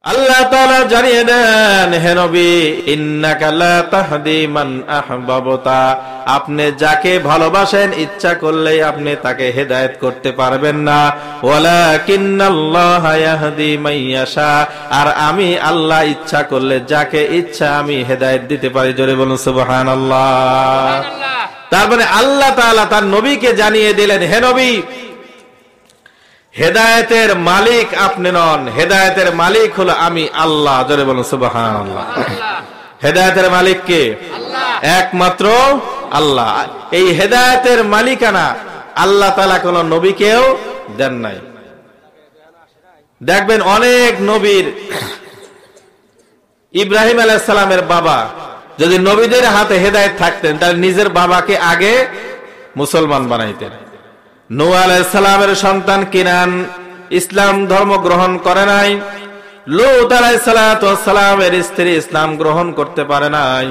আল্লাহ তাআলা জানিয়ে দেন, হে নবী, ইন্নাকা লা তাহদি মান আহবাবতা, আপনি যাকে ভালোবাসেন ইচ্ছা করলেই আপনি তাকে হেদায়েত করতে পারবেন না। ওয়ালাকিন্নাল্লাহা ইয়াহদি মান ইয়াশা, আর আমি আল্লাহ ইচ্ছা করলে যাকে ইচ্ছা আমি হেদায়েত দিতে পারি। জোরে বলুন সুবহানাল্লাহ। তার মানে আল্লাহ তাআলা তার নবীকে জানিয়ে দিলেন, হে নবী, হেদায়েতের মালিক আপনি নন, হেদায়েতের মালিক হলো আমি আল্লাহ। জোরে বলুন সুবহানাল্লাহ। হেদায়েতের মালিক কে? আল্লাহ, একমাত্র আল্লাহ। এই হেদায়েতের মালিকানা আল্লাহ তাআলা কোন নবীকেও দেন নাই। দেখবেন অনেক নবীর, ইব্রাহিম আলাইহিস সালামের বাবা যদি নবীদের হাতে হেদায়েত থাকতেন তাহলে নিজের বাবাকে আগে মুসলমান বানাইতেন। নূহ আলাইহিস সালামের সন্তান কিনান ইসলাম ধর্ম গ্রহণ করে নাই, লূত আলাইহিস সালামের স্ত্রী ইসলাম গ্রহণ করতে পারে নাই।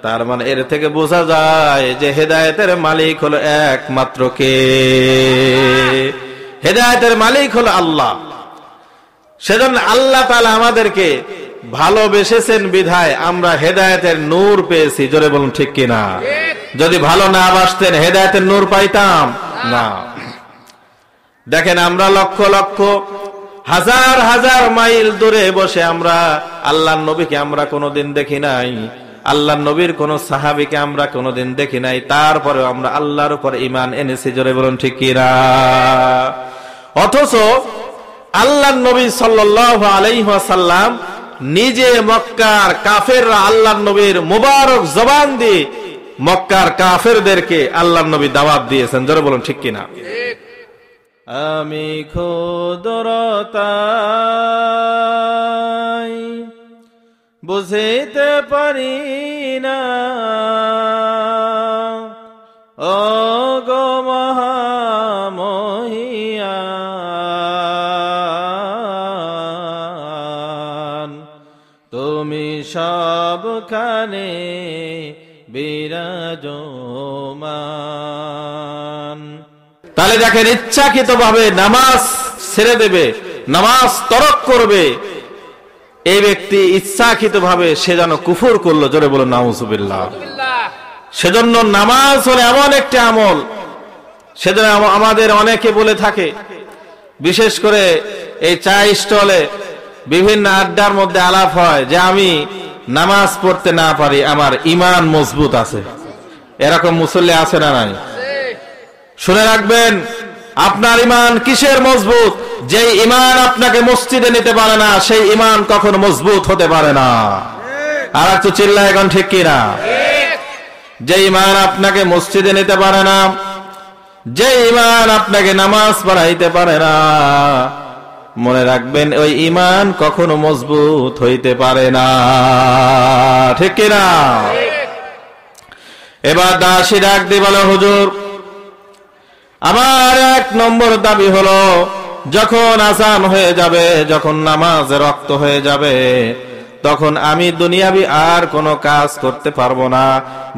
তার মানে এর থেকে বোঝা যায় যে হেদায়েতের মালিক হলো একমাত্র কে? হেদায়েতের মালিক হলো আল্লাহ। সেজন্য আল্লাহ তাআলা আমাদেরকে ভালোবেসেছেন বিধায় আমরা হেদায়েতের নূর পেয়েছি। জোরে বলুন ঠিক কিনা? যদি ভালো না বাসতেন হেদায়েতের নূর পাইতাম না। দেখেন, আমরা লক্ষ লক্ষ হাজার হাজার মাইল দূরে বসে আমরা আল্লাহর নবীকে আমরা কোনোদিন দেখি নাই, আল্লাহর নবীর কোন সাহাবীকে আমরা কোনোদিন দেখি নাই, তারপরেও আমরা আল্লাহর উপর ঈমান এনেছি। জোরে বলুন ঠিক কিনা? অথচ আল্লাহর নবী সাল্লাল্লাহু আলাইহি ওয়াসাল্লাম নিজে মক্কার কাফেররা আল্লাহর নবীর মুবারক জবান দিয়ে মক্কার কাফেরদেরকে আল্লাহর নবী দাওয়াত দিয়েছেন। জোরে বলুন ঠিক কিনা? আমি ক্ষুদ্রতায় বুঝিতে পারি না, ও গো মহামহিয়ান, তুমি সবখানে বিরাজমান। তাহলে দেখেন, ইচ্ছাকৃত ভাবে নামাজ ছেড়ে দেবে, নামাজ তরক করবে, এই ব্যক্তি ইচ্ছাকৃত ভাবে সে যেন কুফর করলো। জোরে বলুন নাউজুবিল্লাহ। সেজন্য নামাজ হলো এমন একটি আমল, সেজন্য আমাদের অনেকে বলে থাকে, বিশেষ করে এই চা স্টলে বিভিন্ন আড্ডার মধ্যে আলাপ হয় যে আমি নামাজ পড়তে না পারি, আমার ঈমান মজবুত আছে। এরকম মুসল্লি আছে না নাই? শুনে রাখবেন, আপনার ঈমান কিসের মজবুত? যে ঈমান আপনাকে মসজিদে নিতে পারে না সেই ঈমান কখনো মজবুত হতে পারে না। আর একটু চিল্লায় এখন ঠিক কিনা? যে ঈমান আপনাকে মসজিদে নিতে পারে না, যে ঈমান আপনাকে নামাজ পড়াইতে পারে না, মনে রাখবেন ওই ঈমান কখনো মজবুত হইতে পারে না। ঠিক কিনা? এবার দাসী ডাক দিয়ে বলে, হুজুর, আমার এক নম্বর দাবি হলো যখন আযান হয়ে যাবে, যখন নামাজের ওয়াক্ত হয়ে যাবে, তখন আমি দুনিয়াবি আর কোনো কাজ করতে পারবো না,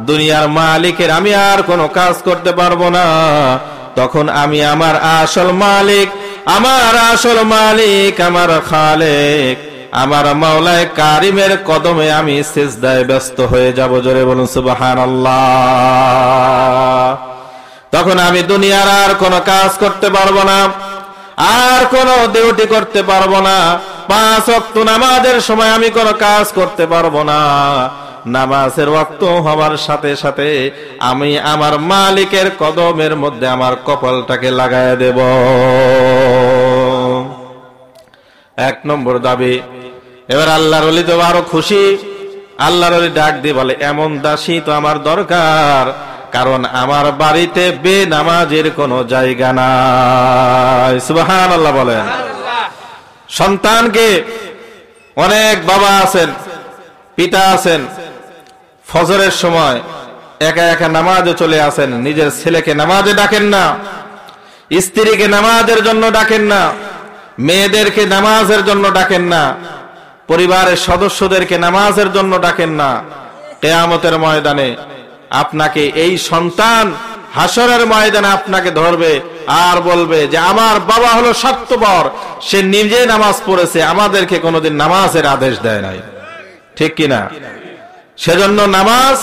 দুনিয়ার মালিকের আমি আর কোনো কাজ করতে পারবো না। তখন আমি আমার আসল মালিক, আমার খালেক, আমার মাওলায়ে কারিমের কদমে আমি সিজদায় ব্যস্ত হয়ে যাব। জোরে বলুন সুবহানাল্লাহ। তখন আমি দুনিয়ার আর কোনো কাজ করতে পারবো না, আর কোনো ডিউটি করতে পারবো না, 5 ওয়াক্ত নামাজের সময় আমি কোনো কাজ করতে পারবো না। নামাজের ওয়াক্ত হওয়ার সাথে সাথে আমি আমার মালিকের কদমের মধ্যে আমার কপালটাকে লাগায় দেব। 1 নম্বর দাবি। এবার আল্লাহর ওলি তো আরো খুশি, আল্লাহর ওলি ডাক দিয়ে বলে, এমন দাসী তো আমার দরকার, কারণ আমার বাড়িতে বেনামাজের কোনো জায়গা নাই। সুবহানাল্লাহ বলেন। সন্তানকে, অনেক বাবা আছেন, পিতা আছেন, ফজরের সময় একা একা নামাজে চলে আসেন, নিজের ছেলেকে নামাজে ডাকেন না, স্ত্রীকে নামাজের জন্য ডাকেন না, মেয়েদেরকে নামাজের জন্য ডাকেন না, পরিবারের সদস্যদেরকে নামাজের জন্য ডাকেন না। কিয়ামতের ময়দানে আপনাকে এই সন্তান হাসরের ময়দানে আপনাকে ধরবে আর বলবে যে আমার বাবা হলো স্বার্থপর, সে নিজে নামাজ পড়েছে, আমাদেরকে কোনোদিন নামাজের আদেশ দেয় নাই। ঠিক কিনা? সেজন্য নামাজ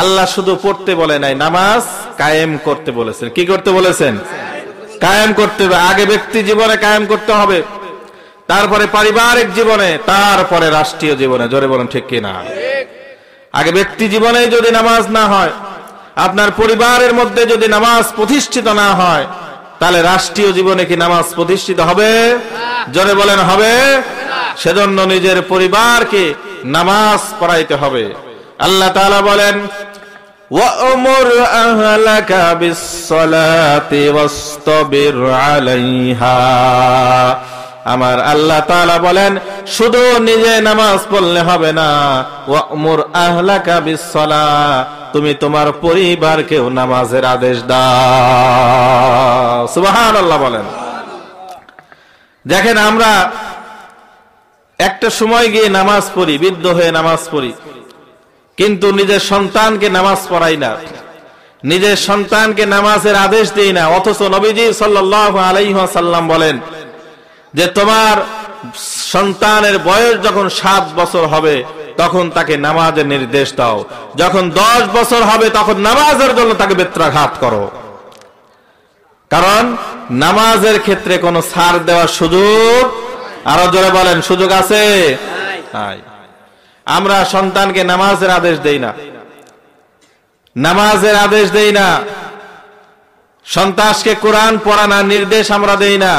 আল্লাহ শুধু পড়তে বলে নাই, নামাজ কায়েম করতে বলেছেন। কি করতে বলেছেন? কায়েম করতে হবে। আগে ব্যক্তি জীবনে কায়েম করতে হবে, তারপরে পারিবারিক জীবনে, তারপরে রাষ্ট্রীয় জীবনে। জোরে বলেন ঠিক কিনা? আগে ব্যক্তি জীবনে যদি নামাজ না হয়, আপনার পরিবারের মধ্যে যদি নামাজ প্রতিষ্ঠিত না হয়, তাহলে রাষ্ট্রীয় জীবনে কি নামাজ প্রতিষ্ঠিত হবে? জোরে বলেন হবে? সেজন্য নিজের পরিবারকে নামাজ পড়াইতে হবে। আল্লাহ তাআলা বলেন, ওয়া'মুর আহলাকা বিস-সালাতি ওয়াসতাবির আলাইহা। আমার আল্লাহ তাআলা বলেন, শুধু নিজে নামাজ পড়লে হবে না, ওয়া'মুর আহলাকা বিস-সালাহ, তুমি তোমার পরিবারকেও নামাজের আদেশ দাও। সুবহানাল্লাহ বলেন। দেখেন, আমরা একটা সময় গিয়ে নামাজ পড়ি, বৃদ্ধ হয়ে নামাজ পড়ি, কিন্তু নিজের সন্তানকে নামাজ পড়াই না, নিজের সন্তানকে নামাজের আদেশ দেই না। অথচ নবীজি সাল্লাল্লাহু আলাইহি ওয়াসাল্লাম বলেন যে তোমার সন্তানের বয়স যখন 7 বছর হবে তখন তাকে নামাজের নির্দেশ দাও, যখন 10 বছর হবে তখন নামাজের জন্য তাকে বেত্রাঘাত করো। কারণ নামাজের ক্ষেত্রে কোনো ছাড় দেওয়ার সুযোগ, আরো জোরে বলেন, সুযোগ আছে? নাই। আমরা সন্তানকে নামাজের আদেশ দেই না, নামাজের আদেশ দেই না, সন্তানকে কোরআন পড়ানোর নির্দেশ আমরা দেই না।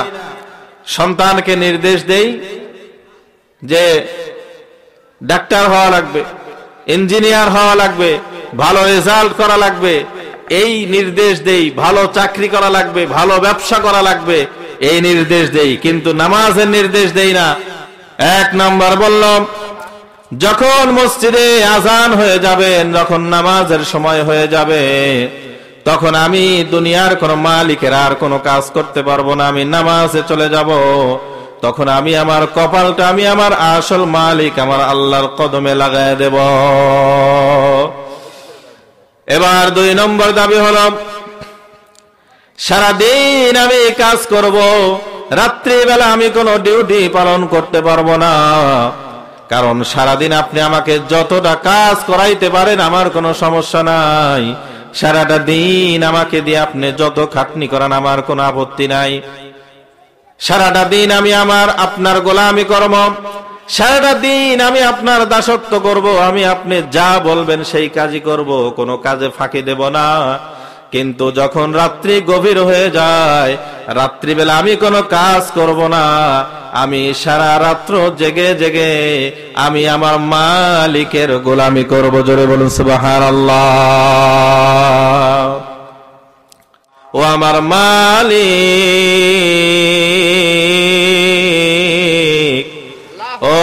সন্তানকে নির্দেশ দেই যে ডাক্তার হওয়া লাগবে, ইঞ্জিনিয়ার হওয়া লাগবে, ভালো রেজাল্ট করা লাগবে, এই নির্দেশ দেই। ভালো চাকরি করা লাগবে, ভালো ব্যবসা করা লাগবে, এই নির্দেশ দেই, কিন্তু নামাজের নির্দেশ দেই না। 1 নম্বর বললাম, যখন মসজিদে আজান হয়ে যাবে, যখন নামাজের সময় হয়ে যাবে, তখন আমি দুনিয়ার কোন মালিকের আর কোনো কাজ করতে পারবো না, আমি নামাজে চলে যাব। তখন আমি আমার কপালটা আমি আমার আসল মালিক আমার আল্লাহর কদমে লাগায় দেব। এবার 2 নম্বর দাবি হলো, সারাদিন আমি কাজ করব, রাত্রিবেলা আমি কোনো ডিউটি পালন করতে পারবো না। কারণ সারাদিন আপনি আমাকে যতটা কাজ করাইতে পারেন আমার কোনো সমস্যা নাই, সারাটা দিন আমাকে দিয়ে আপনি যত খাটনি করান আমার কোনো আপত্তি নাই। সারাটা দিন আমি আপনার গোলামি করব, সারাটা দিন আমি আপনার দাসত্ব করব, আমি আপনি যা বলবেন সেই কাজই করব, কোনো কাজে ফাঁকি দেব না। কিন্তু যখন রাত্রি গভীর হয়ে যায়, রাত্রিবেলা আমি কোনো কাজ করব না, আমি সারা রাত্র জেগে জেগে আমি আমার মালিকের গোলামি করব। জোরে বলুন সুবহানাল্লাহ। ও আমার মালিক, ও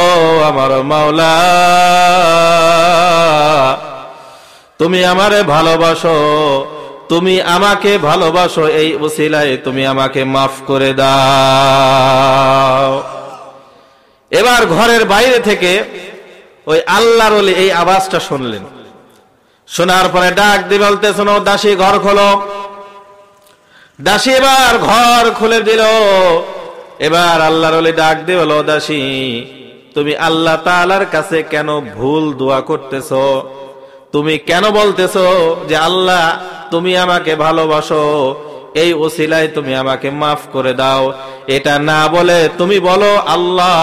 আমার মাওলা, তুমি আমারে ভালোবাসো, তুমি আমাকে ভালোবাসো, এই উসিলায় তুমি আমাকে মাফ করে দাও। এবার ঘরের বাইরে থেকে ওই আল্লাহর ওলি এই আওয়াজটা শুনলেন, শোনার পরে ডাক দিয়ে বলতে, শোনো দাসী ঘর খোলো। দাসী এবার ঘর খুলে দিল। এবার আল্লাহর ওলি ডাক দিয়ে বলো, দাসী তুমি আল্লাহ তাআলার কাছে কেন ভুল দোয়া করতেছো? তুমি কেন বলতেছো যে আল্লাহ তুমি আমাকে ভালোবাসো, এই ওসিলায় তুমি আমাকে মাফ করে দাও? এটা না বলে তুমি বলো, আল্লাহ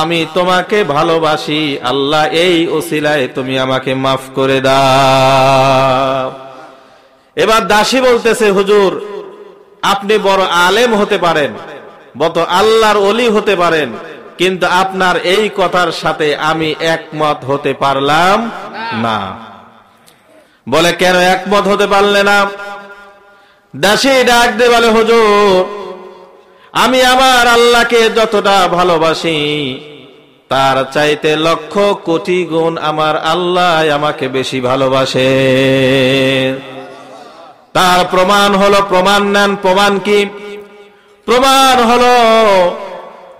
আমি তোমাকে ভালোবাসি, আল্লাহ এই ওসিলায় তুমি আমাকে মাফ করে দাও। এবার দাসী বলতেছে, হুজুর আপনি বড় আলেম হতে পারেন, বড় আল্লাহর ওলি হতে পারেন, কিন্তু আপনার এই কথার সাথে আমি একমত হতে পারলাম না। বলে, কেন একমত হতে পারলে না? দাসী ডাক দিয়ে বলে, হুজুর আমি আমার আল্লাহকে যতটা ভালোবাসি তার চাইতে লক্ষ কোটি গুণ আমার আল্লাহ আমাকে বেশি ভালোবাসে। তার প্রমাণ হলো, প্রমাণ নেন। প্রমাণ কি? প্রমাণ হলো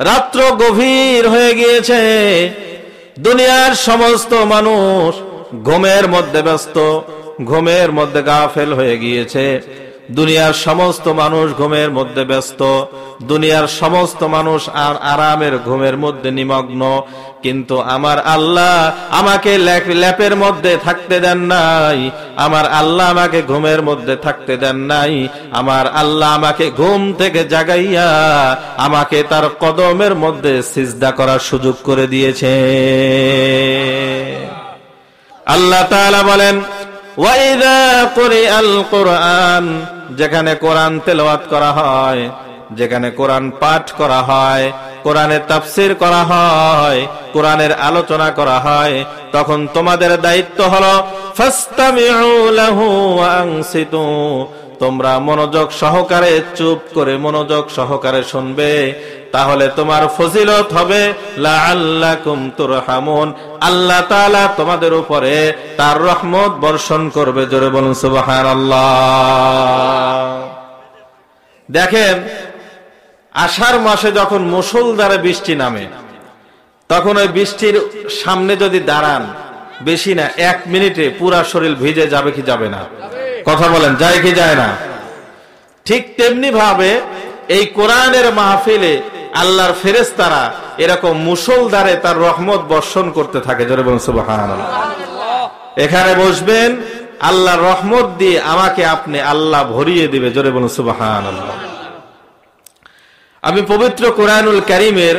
রাত্র গভীর হয়ে গিয়েছে, দুনিয়ার সমস্ত মানুষ ঘুমের মধ্যে ব্যস্ত, ঘুমের মধ্যে গাফেল হয়ে গিয়েছে। দুনিয়ার সমস্ত মানুষ ঘুমের মধ্যে ব্যস্ত, দুনিয়ার সমস্ত মানুষ আর আরামের ঘুমের মধ্যে নিমগ্ন, কিন্তু আমার আল্লাহ আমাকে ল্যাপের মধ্যে থাকতে দেন নাই, আমার আল্লাহ আমাকে ঘুমের মধ্যে থাকতে দেন নাই, আমার আল্লাহ আমাকে ঘুম থেকে জাগাইয়া আমাকে তার কদমের মধ্যে সিজদা করার সুযোগ করে দিয়েছে। আল্লাহ তাআলা বলেন, ওয়াইদা কুরিআল কুরআন, যেখানে কোরআন তেলাওয়াত করা হয়, যেখানে কোরআন পাঠ করা হয়, কোরআনের তাফসীর করা হয়, কোরআনের আলোচনা করা হয়, তখন তোমাদের দায়িত্ব হলো ফাসতামিউ লাহু ওয়া আনসিতু, তোমরা মনোযোগ সহকারে চুপ করে মনোযোগ সহকারে শুনবে, তাহলে তোমার ফজিলত হবে লাআল্লাকুম তুরহামুন, আল্লাহ তাআলা তোমাদের উপরে তার রহমত বর্ষণ করবে। জোরে বলুন সুবহানাল্লাহ। দেখেন, আষাঢ় মাসে যখন মুষলধারে বৃষ্টি নামে, তখন ওই বৃষ্টির সামনে যদি দাঁড়ান, বেশি না 1 মিনিটে পুরা শরীর ভিজে যাবে কি যাবে না? কথা বলেন, যায় কি যায় না? ঠিক তেমনি ভাবে এই কোরআনের মাহফিলে আল্লাহর ফেরেশতারা এরকম মুষলধারে তার রহমত বর্ষণ করতে থাকে। জোরে বলুন সুবহানাল্লাহ। এখানে বসবেন, আল্লাহর রহমত দিয়ে আমাকে আপনি আল্লাহ ভরিয়ে দিবে। জোরে বলুন সুবহানাল্লাহ। আমি পবিত্র কোরআনুল কারীমের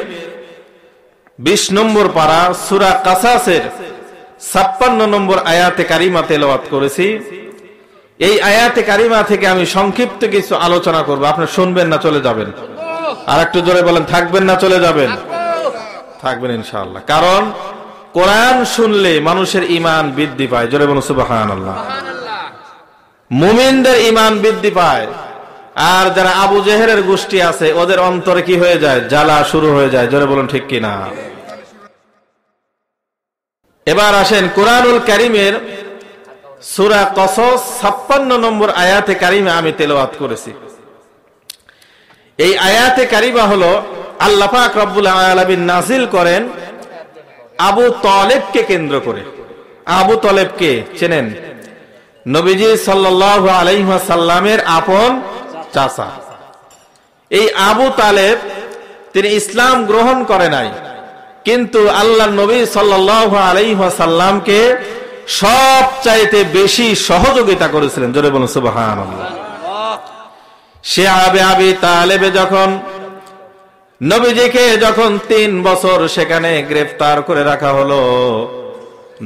20 নম্বর পারা সূরা কাসাসের 56 নম্বর আয়াতে কারিমা তেলাওয়াত করেছি। এই আয়াতে কারিমা থেকে আমি সংক্ষিপ্ত কিছু আলোচনা করব। আপনি শুনবেন না চলে যাবেন? আর একটু জোরে বলেন, থাকবেন না চলে যাবেন? থাকবেন ইনশাআল্লাহ। কারণ কোরআন শুনলে মানুষের ঈমান বৃদ্ধি পায়। জোরে বলুন সুবহানাল্লাহ। মুমিনদের ঈমান বৃদ্ধি পায়। আর যারা আবু জেহেলের গোষ্ঠী আছে, ওদের অন্তরে কি হয়ে যায়? জ্বালা শুরু হয়ে যায়। জোরে বলুন ঠিক কিনা? এবার আসেন কোরআনুল কারীমের সূরা কসস 56 নম্বর আয়াতে কারিমা আমি তেলাওয়াত করেছি। এই আয়াতে কারিমা হলো আল্লাহ পাক রব্বুল আলামিন নাযিল করেন আবু তালেবকে কেন্দ্র করে। আবু তালেবকে চেনেন? নবীজি সাল্লাল্লাহু আলাইহি ওয়াসাল্লামের আপন চাচা। এই আবু তালেব তিনি ইসলাম গ্রহণ করে নাই, কিন্তু আল্লাহর নবী সাল্লাল্লাহু আলাইহি ওয়াসাল্লামকে সবচাইতে বেশি সহযোগিতা করেছিলেন। জোরে বলুন সুবহানাল্লাহ। সে আবি তালেবে যখন নবীজিকে 3 বছর সেখানে গ্রেফতার করে রাখা হলো,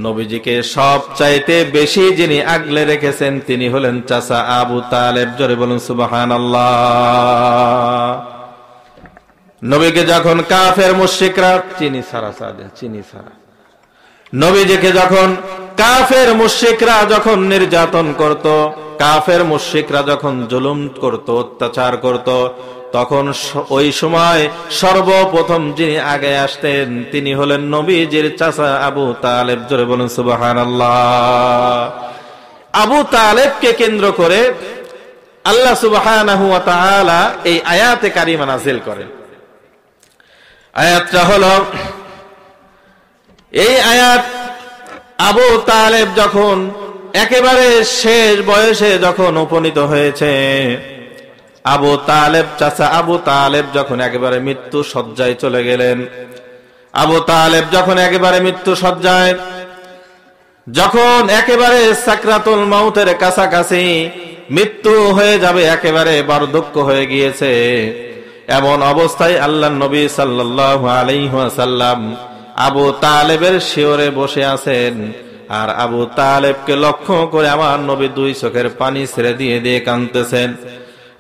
নবীজিকে সবচাইতে বেশি যিনি আগলে রেখেছেন তিনি হলেন চাচা আবু তালেব। জোরে বলুন সুবহানাল্লাহ। নবীকে যখন কাফের মুশরিকরা চিনি ছাড়া নবীজিকে যখন কাফের মুশরিকরা যখন নির্যাতন করত, কাফের মুশরিকরা যখন জুলুম করত, অত্যাচার করত, তখন ওই সময় সর্বপ্রথম যিনি আগে আসতেন তিনি হলেন নবীজির চাচা আবু তালেব। জোরে বলুন সুবহানাল্লাহ। আবু তালেবকে কেন্দ্র করে আল্লাহ সুবহানাহু ওয়া তাআলা এই আয়াতে কারিমা নাযিল করেন। আয়াতটা হলো, এই আয়াত আবু তালেব যখন একেবারে শেষ বয়সে যখন উপনীত হয়েছে, আবু তালেব চাচা আবু তালেব যখন একেবারে মৃত্যু শয্যায় চলে গেলেন, আবু তালেব যখন একেবারে মৃত্যু শয্যায়, যখন একেবারে সাকরাতুল মাউতের কাছাকাছি মৃত্যু হয়ে যাবে, একেবারে বার্ধক্য হয়ে গিয়েছে, এমন অবস্থায় আল্লাহর নবী সাল্লাল্লাহু আলাইহি ওয়াসাল্লাম আবু তালেবের শিয়রে বসে আছেন। আর আবু তালেবকে লক্ষ্য করে আমার নবী 2 চোখের পানি ছেড়ে দিয়ে দিয়ে কাঁদতেছেন।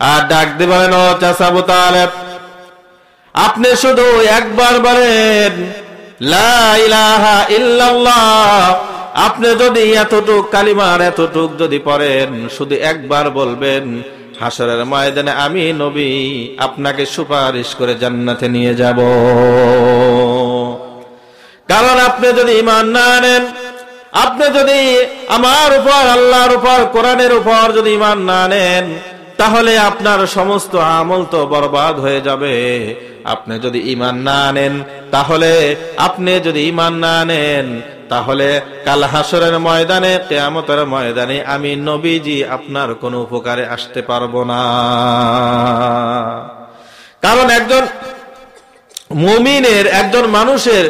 আর ডাক দিয়ে বলেন, ও চাচা আবু তালেব, আপনি শুধু একবার বলেন লা ইলাহা ইল্লাল্লাহ। আপনি যদি এতটুক কালিমার এতটুক যদি পড়েন, শুধু একবার বলবেন, হাসরের ময়দানে আমি নবী আপনাকে সুপারিশ করে জান্নাতে নিয়ে যাব। কারণ আপনি যদি ঈমান না আনেন, আপনি যদি আমার উপর, আল্লাহর উপর, কোরআনের উপর যদি ঈমান না আনেন, তাহলে আপনার সমস্ত আমল তো বরবাদ হয়ে যাবে। আপনি যদি ঈমান না আনেন, তাহলে আপনি যদি ঈমান না আনেন, তাহলে কাল হাসরের ময়দানে, কিয়ামতের ময়দানে আমি নবীজি আপনার কোনো উপকারে আসতে পারবো না। কারণ একজন মুমিনের, একজন মানুষের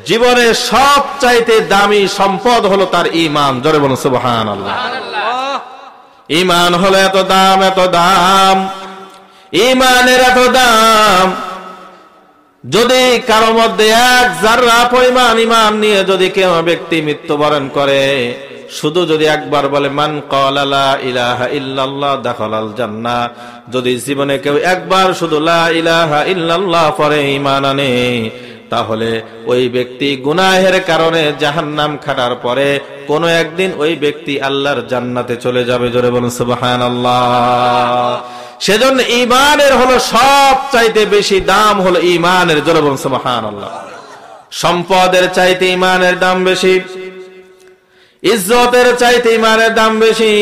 জীবনের সবচাইতে দামি সম্পদ হলো তার ঈমান। জোরে বলুন সুবহানাল্লাহ। ঈমান হলো এত দাম, এত দাম, ঈমানের এত দাম। যদি কারো মধ্যে এক যাররা পরিমাণ ঈমান নিয়ে যদি কেউ ব্যক্তি মৃত্যুবরণ করে, শুধু যদি একবার বলে মান ক্বালা লা ইলাহা ইল্লাল্লাহ দাখালাল জান্নাহ, যদি জীবনে কেউ একবার শুধু লা ইলাহা ইল্লাল্লাহ পড়ে ঈমান আনে, তাহলে ওই ব্যক্তি গুনাহের কারণে জাহান্নাম খাটার পরে কোনো একদিন ওই ব্যক্তি আল্লাহর জান্নাতে চলে যাবে। জোরে বলুন সুবহানাল্লাহ। সেজন্য ঈমানের হলো সব চাইতে বেশি দাম হলো ঈমানের। জোরে বলুন সুবহানাল্লাহ। সম্পদের চাইতে ঈমানের দাম বেশি, ইজ্জতের চাইতে ঈমানের দাম বেশি,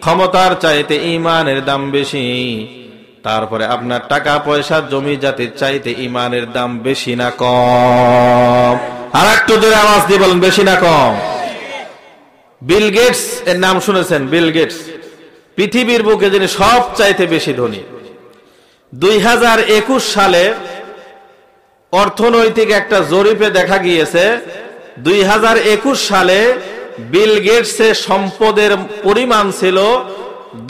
ক্ষমতার চাইতে ঈমানের দাম বেশি, তারপরে আপনার টাকা পয়সা জমি জাতির চাইতে ঈমানের দাম বেশি না কম? আর একটু জোরে আওয়াজ দিয়ে বলেন, বেশি না কম? বিল গেটস এর নাম শুনেছেন? বিল গেটস পৃথিবীর বুকে যিনি সব চাইতে বেশি ধনী। 2021 সালে অর্থনৈতিক একটা জরিপে দেখা গিয়েছে 2021 সালে বিল গেটসের সম্পদের পরিমাণ ছিল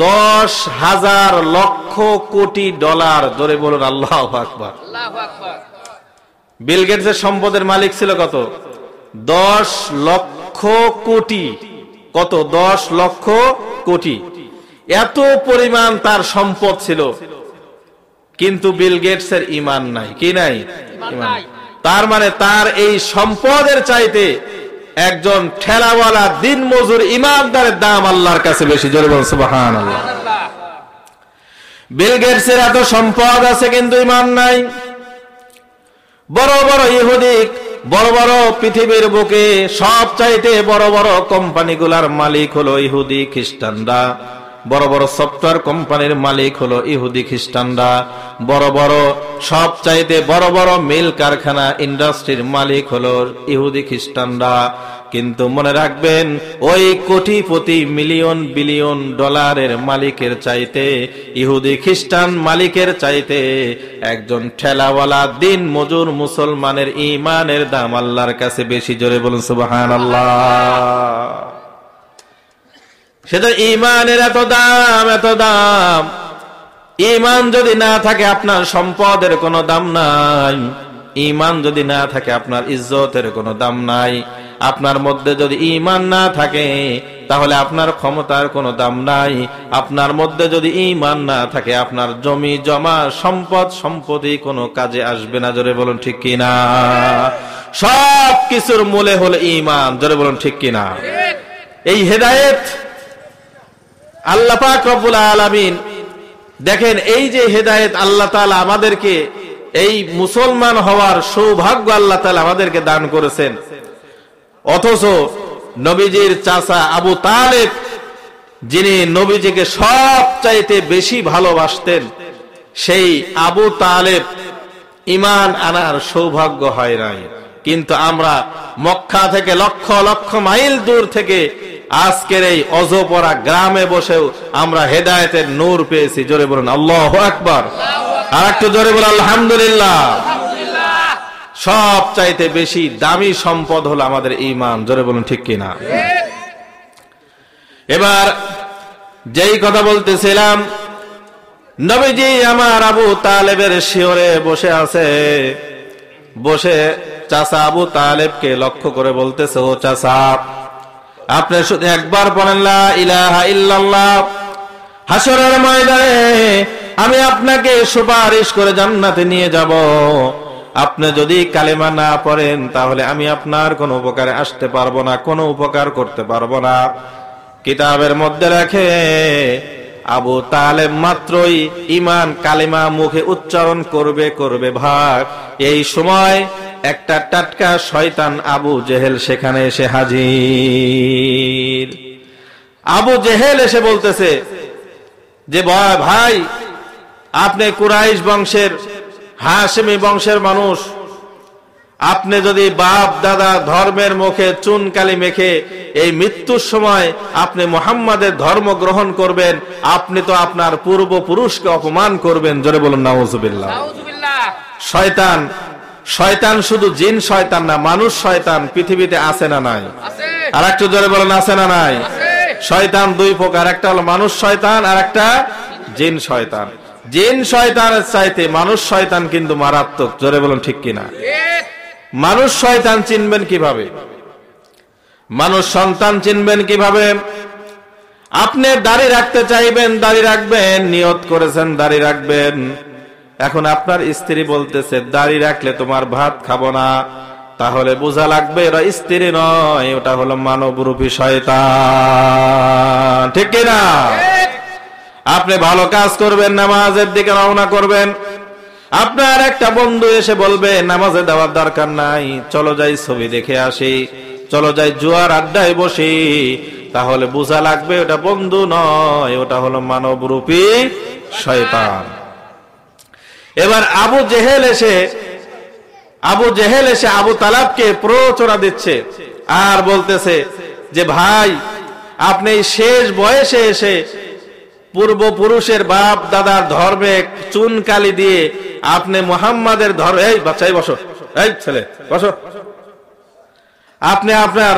10,000 লক্ষ কোটি ডলার। জোরে বলুন আল্লাহু আকবার। বিল গেটসের সম্পদের মালিক ছিল কত? 10 লক্ষ কোটি। কত? 10 লক্ষ কোটি। এত পরিমাণ তার সম্পদ ছিল, কিন্তু বিল গেটসের ঈমান নাই। কি নাই? ঈমান। তার মানে তার এই সম্পদের চাইতে একজন ঠেলাওয়ালা দিন মজুর ইমানদারের দাম আল্লাহর কাছে বেশি। জোরে বলুন সুবহানাল্লাহ। বিল গেটসের এত সম্পদ আছে কিন্তু ঈমান নাই। বড় বড় ইহুদি, বড় বড় পৃথিবীর বুকে সব চাইতে বড় বড় কোম্পানিগুলোর মালিক হলো ইহুদি খ্রিস্টানরা। বড় বড় সফটওয়্যার কোম্পানির মালিক হলো ইহুদি খ্রিস্টানরা। বড় বড় সব চাইতে বড় বড় মিল কারখানা ইন্ডাস্ট্রির মালিক হলো ইহুদি খ্রিস্টানরা। কিন্তু মনে রাখবেন, ওই কোটিপতি মিলিয়ন বিলিয়ন ডলারের মালিকের চাইতে, ইহুদি খ্রিস্টান মালিকের চাইতে একজন ঠেলাওয়ালা দিন মজুর মুসলমানের ঈমানের দাম আল্লাহর কাছে বেশি। জোরে বলুন সুবহানাল্লাহ। সেটা ঈমানের এত দাম, এত দাম। ঈমান যদি না থাকে আপনার সম্পদের কোনো দাম নাই। ঈমান যদি না থাকে আপনার ইজ্জতের কোনো দাম নাই। আপনার মধ্যে যদি ঈমান না থাকে তাহলে আপনার ক্ষমতার কোনো দাম নাই। আপনার মধ্যে যদি ঈমান না থাকে আপনার জমি জমা সম্পদ সম্পত্তি কোনো কাজে আসবে না। জোরে বলুন ঠিক কিনা? সব কিছুর মূলে হলো ঈমান। জোরে বলুন ঠিক কিনা? এই হেদায়েত আল্লাহ পাক রব্বুল আলামিন, দেখেন এই যে হেদায়েত আল্লাহ তাআলা আমাদেরকে, এই মুসলমান হওয়ার সৌভাগ্য আল্লাহ তাআলা আমাদেরকে দান করেছেন। অথচ নবীজির চাচা আবু তালেব, যিনি নবীজিকে সব চাইতে বেশি ভালোবাসতেন, সেই আবু তালেব ঈমান আনার সৌভাগ্য হয় নাই। কিন্তু আমরা মক্কা থেকে লক্ষ লক্ষ মাইল দূর থেকে আজকের এই অজপরা গ্রামে বসেও আমরা হেদায়েতের নূর পেয়েছি। জোরে বলুন আল্লাহু আকবার। আর একটু জোরে বলুন আলহামদুলিল্লাহ। সব চাইতে বেশি দামি সম্পদ হলো আমাদের ঈমান। জোরে বলুন ঠিক কিনা? এবার যেই কথা বলতেছিলাম, নবীজি আমার আবু তালেবের শিয়রে বসে আছে। বসে চাচা আবু তালেবকে লক্ষ্য করে বলতেছে, ও চাচা, আপনি শুধু একবার বলেন লা ইলাহা ইল্লাল্লাহ, হাসরের ময়দানে আমি আপনাকে সুপারিশ করে জান্নাতে নিয়ে যাব। আপনি যদি কালেমা না পড়েন তাহলে আমি আপনার কোনো উপকারে আসতে পারবো না, কোনো উপকার করতে পারবো না। কিতাবের মধ্যে রাখে আবু তালেব মাত্রই ঈমান কালেমা মুখে উচ্চারণ করবে ভাগ, এই সময় একটা টাটকা শয়তান আবু জেহেল সেখানে এসে হাজির। আবু জেহেল এসে বলতেছে যে ভাই, আপনি কুরাইশ বংশের, হাশেমি বংশের মানুষ, আপনি যদি বাপ দাদা ধর্মের মুখে চুনকালি মেখে এই মৃত্যুর সময় আপনি মুহাম্মাদের ধর্ম গ্রহণ করবেন, আপনি তো আপনার পূর্বপুরুষকে অপমান করবেন। জোরে বলুন নাউজুবিল্লাহ। শয়তান, শয়তান শুধু জিন শয়তান না, মানুষ শয়তান পৃথিবীতে আছে না নাই? আর একটু জোরে বলুন আছে না নাই? শয়তান দুই প্রকার, একটা হলো মানুষ শয়তান আর একটা জিন শয়তান। জিন শয়তানের চাইতে মানুষ শয়তান কিন্তু মারাত্মক। জোরে বলুন ঠিক কিনা? মানুষ শয়তান চিনবেন কিভাবে? মানুষ সন্তান চিনবেন কিভাবে? আপনি দাড়ি রাখতে চাইবেন, দাড়ি রাখবেন, নিয়ত করেছেন দাড়ি রাখবেন। এখন আপনার স্ত্রী বলতেছে দাড়ি রাখলে তোমার ভাত খাবো না, তাহলে বোঝা লাগবে এটা স্ত্রী নয়, ওটা হলো মানবরূপী শয়তান। ঠিক কিনা? আপনি ভালো কাজ করবেন, নামাজের দিকে রওনা করবেন, আপনার একটা বন্ধু এসে বলবে নামাজে দেওয়ার দরকার নাই, চলো যাই ছবি দেখে আসি, চলো যাই জুয়ার আড্ডায় বসি, তাহলে বোঝা লাগবে ওটা বন্ধু নয়, ওটা হলো মানবরূপী শয়তান। এবার আবু জেহেল এসে আবু তালাবকে প্ররোচনা দিচ্ছে আর বলতেছে যে ভাই, আপনি শেষ বয়সে এসে পূর্বপুরুষের বাপ দাদার ধর্মে চুনকালি দিয়ে আপনি মুহাম্মাদের ধর্ম, এই বাচ্চাই বসো, এই ছেলে বসো, আপনি আপনার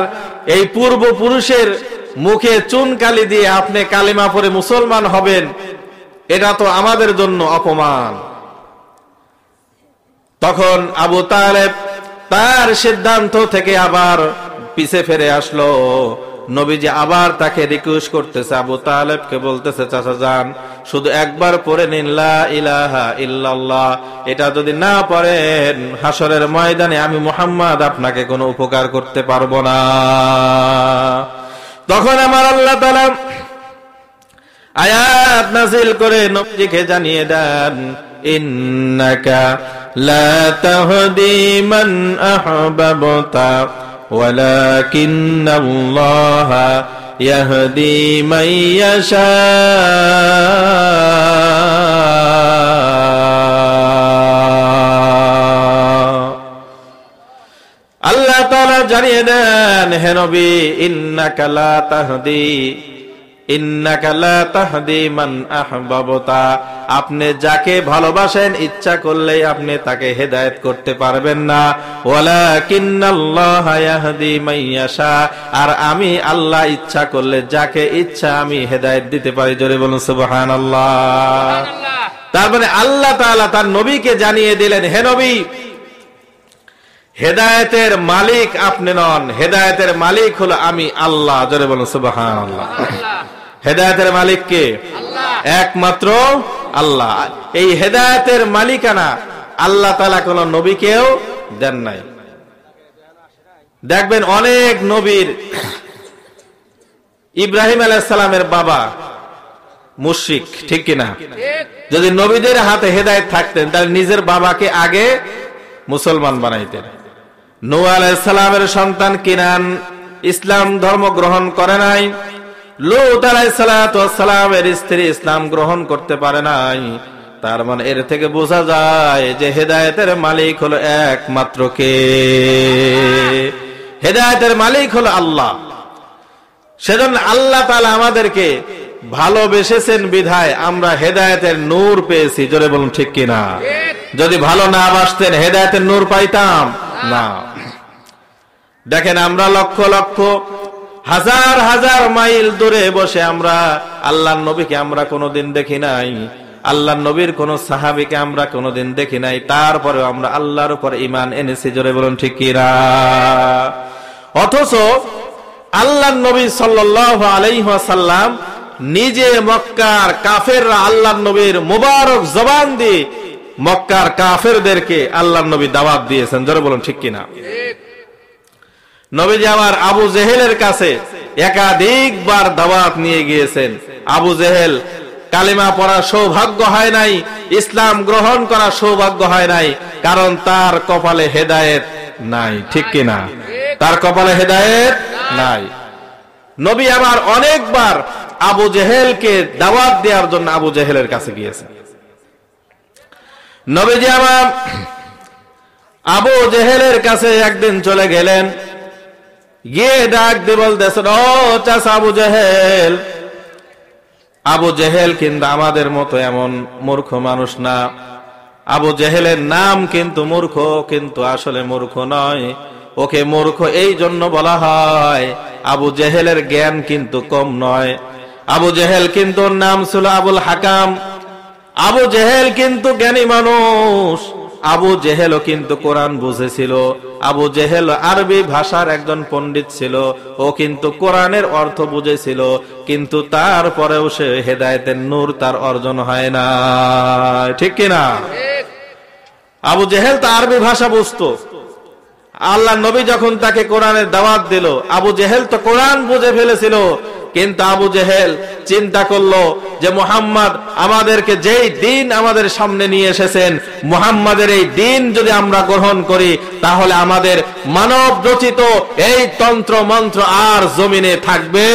এই পূর্বপুরুষের মুখে চুনকালি দিয়ে আপনি কালিমা পড়ে মুসলমান হবেন, এটা তো আমাদের জন্য অপমান। তখন আবু তালেব তার সিদ্ধান্ত থেকে আবার পিছে ফিরে আসলো। নবীজি আবার তাকে রিকোয়েস্ট করতেছে, আবু তালেবকে বলতেছে চাচা যান, শুধু একবার পড়ে নিন লা ইলাহা ইল্লাল্লাহ, এটা যদি না পড়েন হাসরের ময়দানে আমি মুহাম্মদ আপনাকে কোনো উপকার করতে পারবো না। তখন আমার আল্লাহ তাআলা আয়াত নাযিল করে নবীকে জানিয়ে দেন, ইন্নাকা লা তাহদি মান আহবাবতা ওয়ালাকিন্নাল্লাহা ইয়াহদি মান ইয়াশা। আল্লাহ তাআলা জানিয়ে দেন, হে নবী, ইন্নাকা লা তাহদি মান আহবাবতা, আপনি যাকে ভালোবাসেন ইচ্ছা করলেই আপনি তাকে হেদায়েত করতে পারবেন না, ওয়ালাকিন্নাল্লাহা ইয়াহদি মান ইয়াশা, আর আমি আল্লাহ ইচ্ছা করলে যাকে ইচ্ছা আমি হেদায়েত দিতে পারি। জোরে বলুন সুবহানাল্লাহ। তার মানে আল্লাহ তাআলা তার নবীকে জানিয়ে দিলেন, হে নবী, হেদায়েতের মালিক আপনি নন, হেদায়েতের মালিক হলো আমি আল্লাহ। জোরে বলুন সুবহানাল্লাহ। হেদায়েতের মালিক কে? একমাত্র আল্লাহ। এই হেদায়েতের মালিকানা আল্লাহ তাআলা কোন নবীকেও দেন নাই। দেখবেন অনেক নবীর, ইব্রাহিম আলাইহিস সালামের বাবা মুশরিক, ঠিক কিনা? যদি নবীদের হাতে হেদায়েত থাকতেন তাহলে নিজের বাবাকে আগে মুসলমান বানাইতেন। নূহ আলাইহিস সালামের সন্তান কিনান ইসলাম ধর্ম গ্রহণ করে নাই, লূত আলাইহিস সালামের স্ত্রী ইসলাম গ্রহণ করতে পারে নাই। তার মানে এর থেকে বোঝা যায় যে হেদায়েতের মালিক হলো একমাত্র কে? হেদায়েতের মালিক হলো আল্লাহ। সেজন্য আল্লাহ তাআলা আমাদেরকে ভালোবেসেছেন বিধায় আমরা হেদায়েতের নূর পেয়েছি। জোরে বলুন ঠিক কিনা? যদি ভালো না বাসতেন হেদায়েতের নূর পাইতাম না। দেখেন আমরা লক্ষ লক্ষ হাজার হাজার মাইল দূরে বসে আমরা আল্লাহর নবীকে আমরা কোনোদিন দেখি নাই, আল্লাহর নবীর কোন সাহাবীকে আমরা কোনোদিন দেখি নাই, তারপরে আমরা আল্লাহর উপর ঈমান এনেছি। জোরে বলুন ঠিক কিনা? অথচ আল্লাহর নবী সাল্লাল্লাহু আলাইহি ওয়াসাল্লাম নিজে মক্কার কাফেররা আল্লাহর নবীর মুবারক জবান দিয়ে মক্কার কাফেরদেরকে আল্লাহর নবী দাওয়াত দিয়েছেন। জোরে বলুন ঠিক কিনা? নবীজি আমার আবু জেহেলের কাছে একাধিকবার দাওয়াত নিয়ে গিয়েছেন। আবু জেহেল কালিমা পড়ার সৌভাগ্য হয় নাই, ইসলাম গ্রহণ করার সৌভাগ্য হয় নাই, কারণ তার কপালে হেদায়েত নাই। ঠিক কিনা? তার কপালে হেদায়েত নাই। নবী আমার অনেকবার আবু জেহেলকে দাওয়াত দেওয়ার জন্য আবু জেহেলের কাছে গিয়েছেন। নবীজি আমার আবু জেহেলের কাছে একদিন চলে গেলেন, গিয়ে ডাক দিয়ে বলতেছেন, ও চাচা আবু জেহেল। আবু জেহেল কিন্তু আমাদের মতো এমন মূর্খ মানুষ না। আবু জেহেলের নাম কিন্তু মূর্খ, কিন্তু আসলে মূর্খ নয়। ওকে মূর্খ এই জন্য বলা হয়, আবু জেহেলের জ্ঞান কিন্তু কম নয়। আবু জেহেল কিন্তু ওর নাম ছিল আবুল হাকাম। আবু জেহেল কিন্তু জ্ঞানী মানুষ। আবু জেহেলও কিন্তু কোরআন বুঝেছিল। আবু জেহেল আরবি ভাষার একজন পণ্ডিত ছিল। ও কিন্তু কোরআনের অর্থ বুঝেছিল, কিন্তু তারপরেও সে হেদায়েতের নূর তার অর্জন হয় না। ঠিক কিনা? আবু জেহেল তো আরবি ভাষা বুঝতো। আল্লাহ নবী যখন তাকে কোরআনের দাওয়াত দিল, আবু জেহেল তো কোরআন বুঝে ফেলেছিল, কিন্তু আবু জেহেল চিন্তা করলো যে মুহাম্মদ আমাদেরকে যেই দিন আমাদের সামনে নিয়ে এসেছেন, মুহাম্মাদের এই দিন যদি আমরা গ্রহণ করি, তাহলে আমাদের মানব রচিত এই তন্ত্র মন্ত্র আর জমিনে থাকবে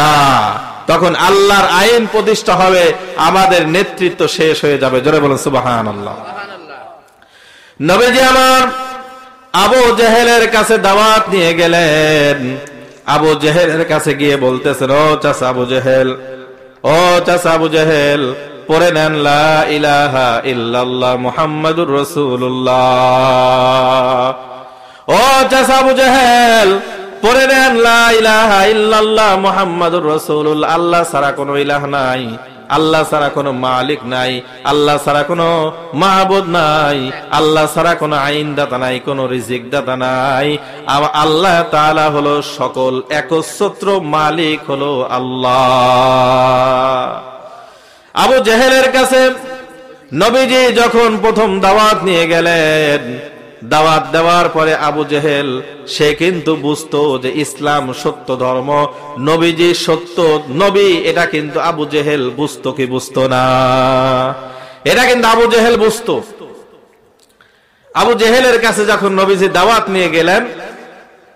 না। তখন আল্লাহর আইন প্রতিষ্ঠা হবে, আমাদের নেতৃত্ব শেষ হয়ে যাবে। জোরে বলুন সুবহানাল্লাহ। নবীজি আমার আবু জেহেলের কাছে দাওয়াত নিয়ে গেলেন। আবু জেহেলের কাছে গিয়ে বলতেছেন, ও চাচা আবু জেহেল, ও চাচা আবু জেহেল, পড়ে নেন লা ইলাহা ইল্লাল্লাহ মুহাম্মাদুর রাসূলুল্লাহ। ও চাচা আবু জেহেল, পড়ে নেন লা ইলাহা ইল্লাল্লাহ মুহাম্মাদুর রাসূলুল্লাহ। আল্লাহ ছাড়া কোনো ইলাহ নাই, আল্লাহ ছাড়া কোনো মালিক নাই, আল্লাহ ছাড়া কোনো মাহবুদ নাই, আল্লাহ ছাড়া কোনো আইন দাতা নাই, কোনো রিজিক দাতা নাই। আল্লাহ তাআলা হলো সকল একচ্ছত্র মালিক হলো আল্লাহ। আবু জেহেলের কাছে নবীজি যখন প্রথম দাওয়াত নিয়ে গেলেন, দাওয়াত দেওয়ার পরে আবু জেহেল সে কিন্তু বুঝতো যে ইসলাম সত্য ধর্ম, নবীজি সত্য নবী। এটা কিন্তু আবু জেহেল বুঝতো কি বুঝতো না? এটা কিন্তু আবু জেহেল বুঝতো। আবু জেহেলের কাছে যখন নবীজি দাওয়াত নিয়ে গেলেন,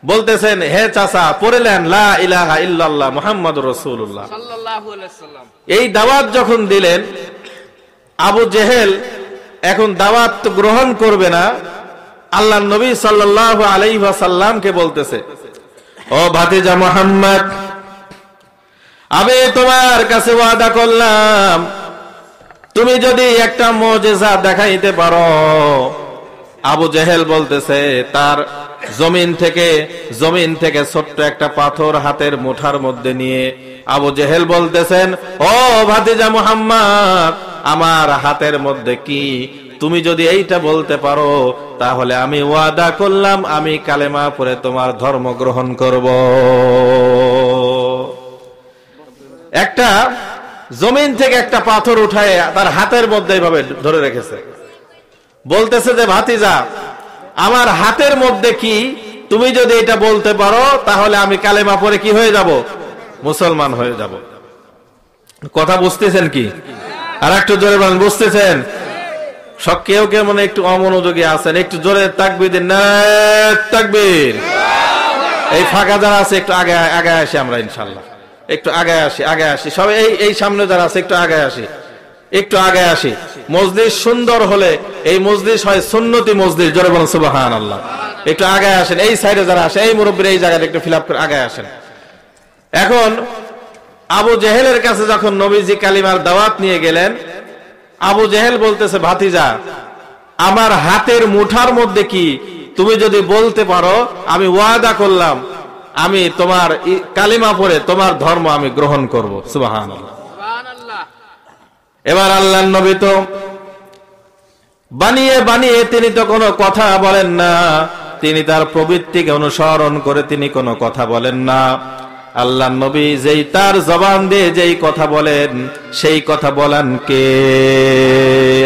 বলতেছেন, হে চাচা পড়লেন লা ইলাহা ইল্লাল্লাহ মুহাম্মাদুর রাসূলুল্লাহ সাল্লাল্লাহু আলাইহি ওয়াসাল্লাম। এই দাওয়াত যখন দিলেন, আবু জেহেল এখন দাওয়াত গ্রহণ করবে না। আল্লাহ নবী সাল্লাল্লাহু আলাইহি ওয়াসাল্লামকে বলতেছে, ও ভাতিজা মুহাম্মদ, আমি তোমার কাছে ওয়াদা করলাম, তুমি যদি একটা মুজিজা দেখাইতে পারো। আবু জেহেল বলতেছে, তার জমিন থেকে ছোট্ট একটা পাথর হাতের মুঠার মধ্যে নিয়ে আবু জেহেল বলতেছেন, ও ভাতিজা মুহাম্মদ, আমার হাতের মধ্যে কি? তুমি যদি এইটা বলতে পারো, তাহলে আমি ওয়াদা করলাম আমি কালেমা পড়ে তোমার ধর্ম গ্রহণ করব। একটা জমিন থেকে একটা পাথর উঠায় তার হাতের মধ্যে এইভাবে ধরে রেখেছে, বলতেছে যে ভাতিজা, আমার হাতের মধ্যে কি? তুমি যদি এটা বলতে পারো, তাহলে আমি কালেমা পড়ে কি হয়ে যাব? মুসলমান হয়ে যাব। কথা বুঝতেছেন কি? আর একটু জোরে বলেন, বুঝতেছেন? সব কেউ কেউ মনে একটু অমনোযোগী আছেন, একটু জোরে তাকবীর দিন না, তাকবীর। এই ফাঁকা যারা আছে একটু আগে আগে আসি আমরা, ইনশাআল্লাহ একটু আগে আসি সব। এই সামনে যারা আছে একটু আগে আসি, একটু আগে আসি। মজলিস সুন্দর হলে এই মজলিস হয় সুন্নতি মজলিস। জোরে বলেন সুবহানাল্লাহ। একটু আগে আসেন, এই সাইডে যারা আসে, এই মুরব্বীরা এই জায়গাটা একটু ফিল আপ করে আগে আসেন। এখন আবু জেহেলের কাছে যখন নবীজি কালিমার দাওয়াত নিয়ে গেলেন, আবু জেহেল বলতেছে, ভাতিজা, আমার হাতের মুঠার মধ্যে কি? তুমি যদি বলতে পারো, আমি ওয়াদা করলাম আমি তোমার কালিমা পড়ে তোমার ধর্ম আমি গ্রহণ করব। সুবহানাল্লাহ। এবার আল্লাহর নবী তো বানিয়ে তিনি তো কোনো কথা বলেন না, তিনি তার প্রবৃত্তিকে অনুসরণ করে তিনি কোনো কথা বলেন না। আল্লাহর নবী যেই তার জবান দিয়ে যেই কথা বলেন, সেই কথা বলেন কে?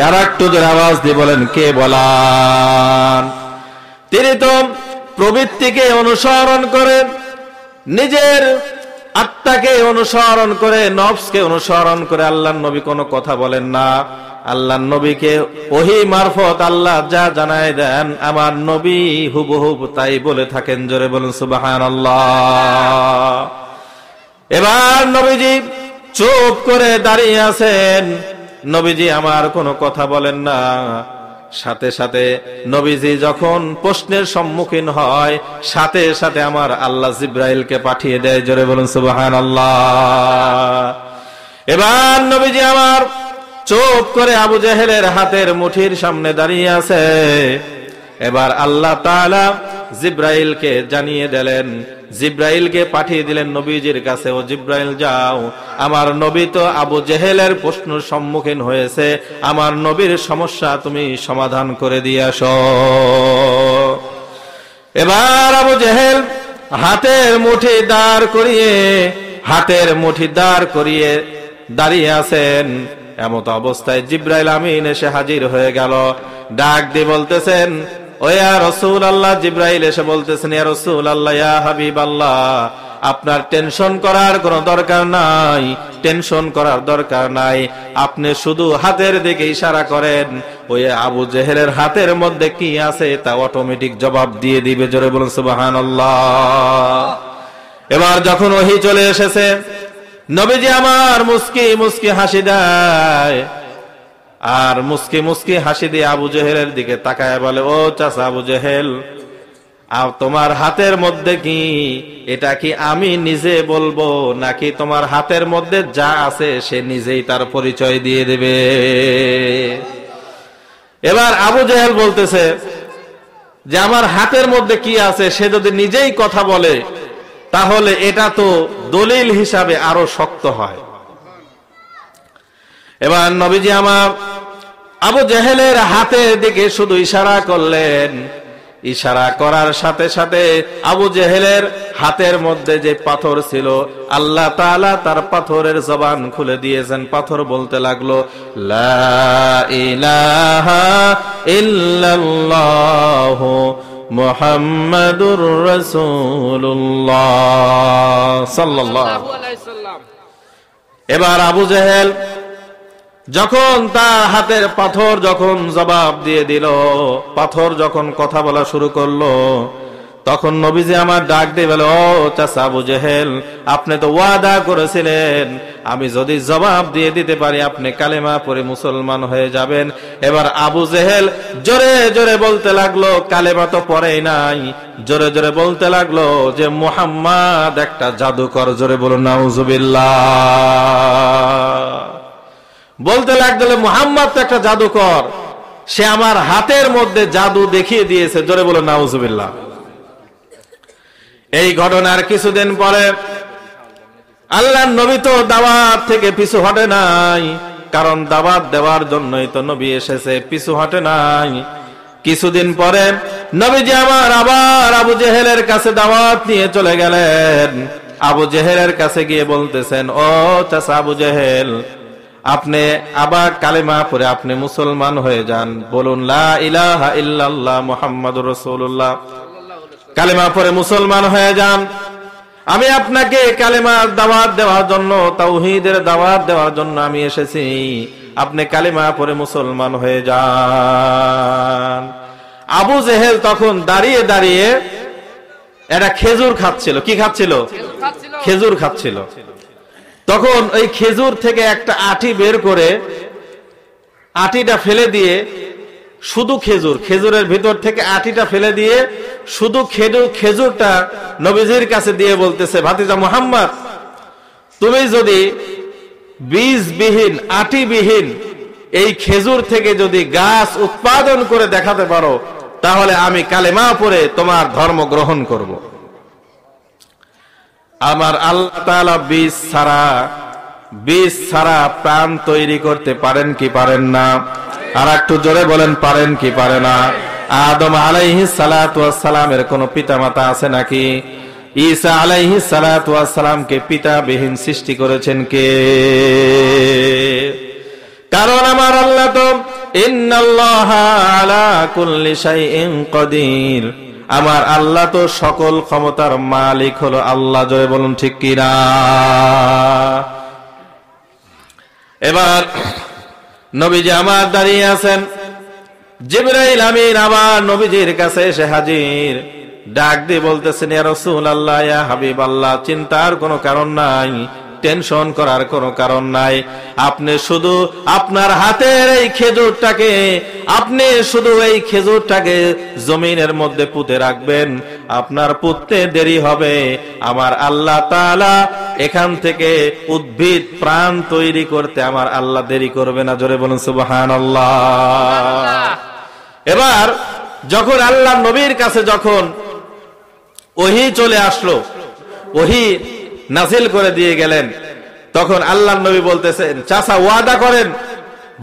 আর একটু জোরে আওয়াজ দিয়ে বলেন, কে বলেন? তিনি তো প্রবৃত্তিকে অনুসরণ করেন, নিজের আত্মাকে অনুসরণ করে, নফসকে অনুসরণ করে আল্লাহর নবী কোনো কথা বলেন না। আল্লাহর নবীকে ওহী মারফত আল্লাহ যা জানায় দেন, আমার নবী হুবহুব তাই বলে থাকেন। জোরে বলুন সুবহানাল্লাহ। এবার নবীজি চুপ করে দাঁড়িয়ে আছেন, নবীজি আমার কোনো কথা বলেন না। সাথে সাথে নবীজি যখন প্রশ্নের সম্মুখীন হয়, সাথে সাথে আমার আল্লাহ জিব্রাইলকে পাঠিয়ে দেয়। জোরে বলুন সুবহানাল্লাহ। এবার নবীজি আমার চুপ করে আবু জেহেলের হাতের মুঠির সামনে দাঁড়িয়ে আছে। এবার আল্লাহ তাআলা জিব্রাইলকে জানিয়ে দিলেন, জিব্রাইলকে পাঠিয়ে দিলেন নবীজির কাছে, ও জিব্রাইল যাও, আমার নবী তো আবু জেহেলের প্রশ্নের সম্মুখীন হয়েছে, আমার নবীর সমস্যা তুমি সমাধান করে দিয়ে আসো। এবার আবু জেহেল হাতের মুঠি দাঁড় করিয়ে দাঁড়িয়ে আছেন। এমত অবস্থায় জিব্রাইল আমিন এসে হাজির হয়ে গেল। ডাক দিয়ে বলতেছেন, ও ইয়া রাসূলুল্লাহ। জিব্রাইল এসে বলতেছেন, ইয়া রাসূলুল্লাহ, ইয়া হাবিবাল্লাহ, আপনার টেনশন করার কোনো দরকার নাই, আপনি শুধু হাতের দিকে ইশারা করেন, ওই আবু জেহেলের হাতের মধ্যে কি আছে তা অটোমেটিক জবাব দিয়ে দিবে। জোরে বলুন সুবহানাল্লাহ। এবার যখন ওহী চলে এসেছে, নবীজি আমার মুস্কি হাসি দেয়, আর মুস্কি হাসি দিয়ে আবু জেহেলের দিকে তাকায় বলে, ও চাচা আবু জেহেল, তোমার হাতের মধ্যে কি, এটা কি আমি নিজে বলবো নাকি তোমার হাতের মধ্যে যা আছে সে নিজেই তার পরিচয় দিয়ে দেবে? এবার আবু জেহেল বলতেছে যে আমার হাতের মধ্যে কি আছে সে যদি নিজেই কথা বলে তাহলে এটা তো দলিল হিসাবে আরো শক্ত হয়। এবার নবীজি আমার আবু জেহেলের হাতের দিকে শুধু ইশারা করলেন। ইশারা করার সাথে সাথে আবু জেহেলের হাতের মধ্যে যে পাথর ছিল, আল্লাহ তাআলা তার পাথরের জবান খুলে দিয়েছেন। পাথর বলতে লাগলো, লা ইলাহা ইল্লাল্লাহু মুহাম্মাদুর রাসূলুল্লাহ সাল্লাল্লাহু আলাইহি সাল্লাম। এবার আবু জেহেল যখন তার হাতের পাথর যখন জবাব দিয়ে দিল, পাথর যখন কথা বলা শুরু করলো, তখন নবীজি আমার ডাক দিয়ে বলে, ও চাচা আবু জেহেল, আপনি তো ওয়াদা করেছিলেন আমি যদি জবাব দিয়ে দিতে পারি আপনি কালেমা পড়ে মুসলমান হয়ে যাবেন। এবার আবু জেহেল জোরে জোরে বলতে লাগলো, কালেমা তো পড়েই নাই, জোরে জোরে বলতে লাগলো যে মুহাম্মদ একটা জাদুকর। জোরে বলুন নাউজুবিল্লাহ। বলতে লাগলো মুহাম্মদ তো একটা জাদুকর, সে আমার হাতের মধ্যে জাদু দেখিয়ে দিয়েছে। জোরে বলুন নাউজুবিল্লাহ। এই ঘটনার কিছুদিন পরে আল্লাহর নবী তো দাওয়াত থেকে পিছু হটে নাই, কারণ দাওয়াত দেওয়ার জন্যই তো নবী এসেছে, পিছু হটে নাই। কিছুদিন পরে নবীজি আমার আবার আবু জেহেলের কাছে দাওয়াত নিয়ে চলে গেলেন। আবু জেহেলের কাছে গিয়ে বলতেছেন, ও চাচা আবু জেহেল, আপনি আবার কালেমা পড়ে আপনি মুসলমান হয়ে যান, বলুন লা ইলাহা ইল্লাল্লাহ মুহাম্মাদুর রাসূলুল্লাহ, কালেমা পড়ে মুসলমান হয়ে যান। আমি আপনাকে কালেমার দাওয়াত দেওয়ার জন্য, তাওহীদের দাওয়াত দেওয়ার জন্য আমি এসেছি, আপনি কালেমা পড়ে মুসলমান হয়ে যান। আবু জেহেল তখন দাঁড়িয়ে দাঁড়িয়ে একটা খেজুর খাচ্ছিল। কি খাচ্ছিল? খেজুর খাচ্ছিল। তখন ওই খেজুর থেকে একটা আটি বের করে আটিটা ফেলে দিয়ে, শুধু খেজুরের ভিতর থেকে আটিটা ফেলে দিয়ে শুধু খেজুরটা নবীজির কাছে দিয়ে বলতেছে, ভাতিজা মুহাম্মদ, তুমি যদি বীজবিহীন আটিবিহীন এই খেজুর থেকে যদি গাছ উৎপাদন করে দেখাতে পারো তাহলে আমি কালেমা পড়ে তোমার ধর্ম গ্রহণ করব। আমার আল্লাহ তাআলা বীজ ছাড়া প্রাণ তৈরি করতে পারেন কি পারেন না? আর একটু জোরে বলেন, পারেন কি পারে না? আদম আলাইহিস সালাতু ওয়াস সালামের কোন পিতামাতা আছে নাকি? ঈসা আলাইহিস সালাতু ওয়াস সালামকে পিতাবিহীন সৃষ্টি করেছেন কে? কারণ আমার আল্লাহ তো ইন্নাল্লাহা আলা কুল্লি শাইইন কাদির, আমার আল্লাহ তো সকল ক্ষমতার মালিক হলো আল্লাহ। জয় বলুন ঠিক কি না? এবার নবীজি আমার দাঁড়িয়ে আছেন, জিবরাইল আমিন আবার নবীজির কাছে এসে হাজির। ডাক দিয়ে বলতেছেন, ইয়া রাসূলুল্লাহ, ইয়া হাবিবাল্লাহ, চিন্তার কোনো কারণ নাই, টেনশন করার কোনো কারণ নাই। আপনি শুধু আপনার হাতের এই খেজুরটাকে জমিনের মধ্যে পুঁতে রাখবেন, আপনার পুঁততে দেরি হবে, আমার আল্লাহ তাআলা এখান থেকে উদ্ভিদ প্রাণ তৈরি করতে আমার আল্লাহ দেরি করবে না। জোরে বলুন সুবহানাল্লাহ। এবার যখন আল্লাহ নবীর কাছে যখন ওহী চলে আসলো, ওহী নাজিল করে দিয়ে গেলেন, তখন আল্লাহ নবী বলতেছেন, চাচা ওয়াদা করেন,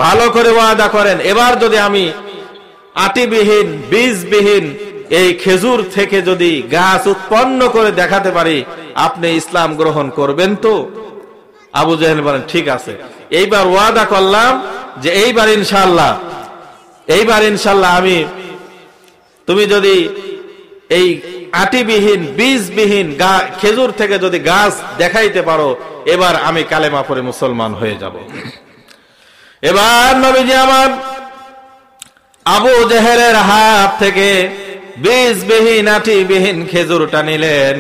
ভালো করে ওয়াদা করেন, এবার যদি আমি আটিবিহীন বীজবিহীন এই খেজুর থেকে যদি গাছ উৎপন্ন করে দেখাতে পারি, আপনি ইসলাম গ্রহণ করবেন তো? আবু জেহেল বলেন, ঠিক আছে, এইবার ওয়াদা করলাম যে এইবার ইনশাআল্লাহ আমি, তুমি যদি এই আটিবিহীন বীজবিহীন খেজুর থেকে যদি গাছ দেখাইতে পারো, এবার আমি কালেমা পড়ে মুসলমান হয়ে যাব। এবার নবীজি আমার আবু জেহেলের হাত থেকে বীজবিহীন আটিবিহীন খেজুরটা নিলেন,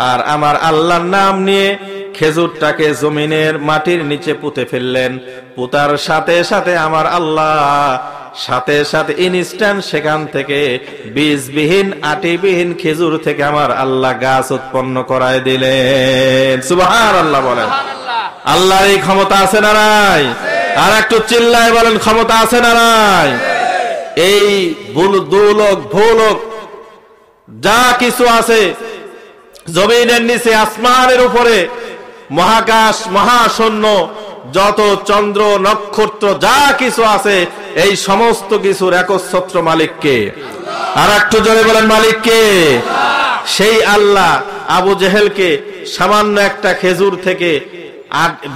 আর আমার আল্লাহর নাম নিয়ে খেজুরটাকে জমিনের মাটির নিচে পুঁতে ফেললেন। পুতার সাথে সাথে আমার আল্লাহ ইনস্ট্যান্ট সেখান থেকে বীজবিহীন আটিবিহীন খেজুর থেকে আমার আল্লাহ গাছ উৎপন্ন করায় দিলেন। সুবহানাল্লাহ বলেন। আল্লাহর এই ক্ষমতা আছে না নাই? আর একটু চিল্লায় বলেন, ক্ষমতা আছে না নাই? এই দুলোক ভূলোক যা কিছু আছে, জমিনের নিচে আসমানের উপরে, মহাকাশ মহাশূন্য, যত চন্দ্র নক্ষত্র যা কিছু আছে, এই সমস্ত কিছুর একচ্ছত্র মালিক কে? আর একটু জোরে বলেন, মালিক কে? সেই আল্লাহ আবু জেহেলকে সামান্য একটা খেজুর থেকে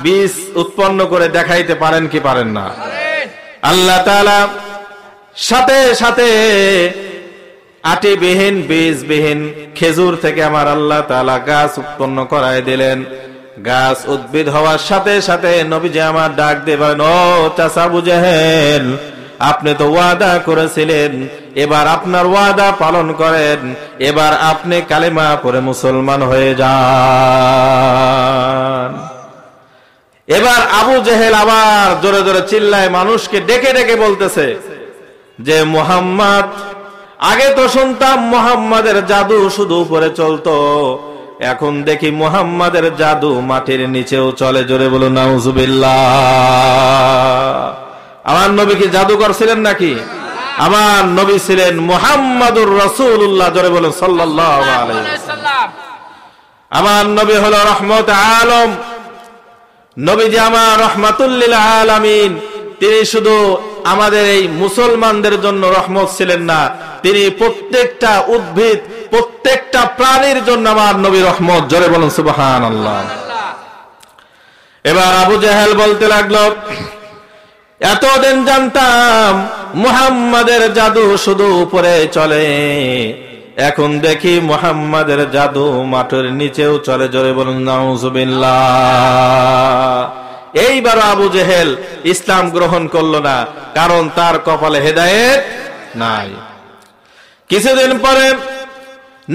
বীজ উৎপন্ন করে দেখাইতে পারেন কি পারেন না? আল্লাহ তাআলা সাথে সাথে আটিবিহীন বীজবিহীন খেজুর থেকে আমার আল্লাহ তাআলা গাছ উৎপন্ন করায় দিলেন। গাছ উদ্ভিদ হওয়ার সাথে সাথে নবীজি আমার ডাক দিয়ে বলেন, ও চাচা আবু জেহেল, আপনি তো ওয়াদা করেছিলেন, এবার আপনার ওয়াদা পালন করেন, এবার আপনি কালেমা পড়ে মুসলমান হয়ে যান। এবার আবু জেহেল আবার জোরে জোরে চিল্লায় মানুষকে ডেকে ডেকে বলতেছে যে, মুহাম্মদ, আগে তো শুনতাম মুহাম্মাদের জাদু শুধু উপরে চলতো, এখন দেখি মুহাম্মাদের জাদু মাটির নিচেও চলে। জোরে বলুন নাউজুবিল্লাহ। আমার নবী কি জাদুকর ছিলেন নাকি? আমার নবী ছিলেন মুহাম্মাদুর রাসূলুল্লাহ। জোরে বলুন সাল্লাল্লাহু আলাইহি ওয়াসাল্লাম। আমার নবী হলো রহমত আলম, নবীজি আমার রাহমাতুল লিল আলামিন। তিনি শুধু আমাদের এই মুসলমানদের জন্য রহমত ছিলেন না, তিনি প্রত্যেকটা উদ্ভিদ, প্রত্যেকটা প্রাণীর জন্য আমার নবী রহমত। জোরে বলুন সুবহানাল্লাহ। এবার আবু জেহেল বলতে লাগলো, এতদিন জানতাম মুহাম্মাদের জাদু শুধু উপরে চলে, এখন দেখি মুহাম্মাদের জাদু মাটির নিচেও চলে। জোরে বলুন নাউজুবিল্লাহ। এইবার আবু জেহেল ইসলাম গ্রহণ করলো না, কারণ তার কপালে হেদায়েত নাই। কিছুদিন পরে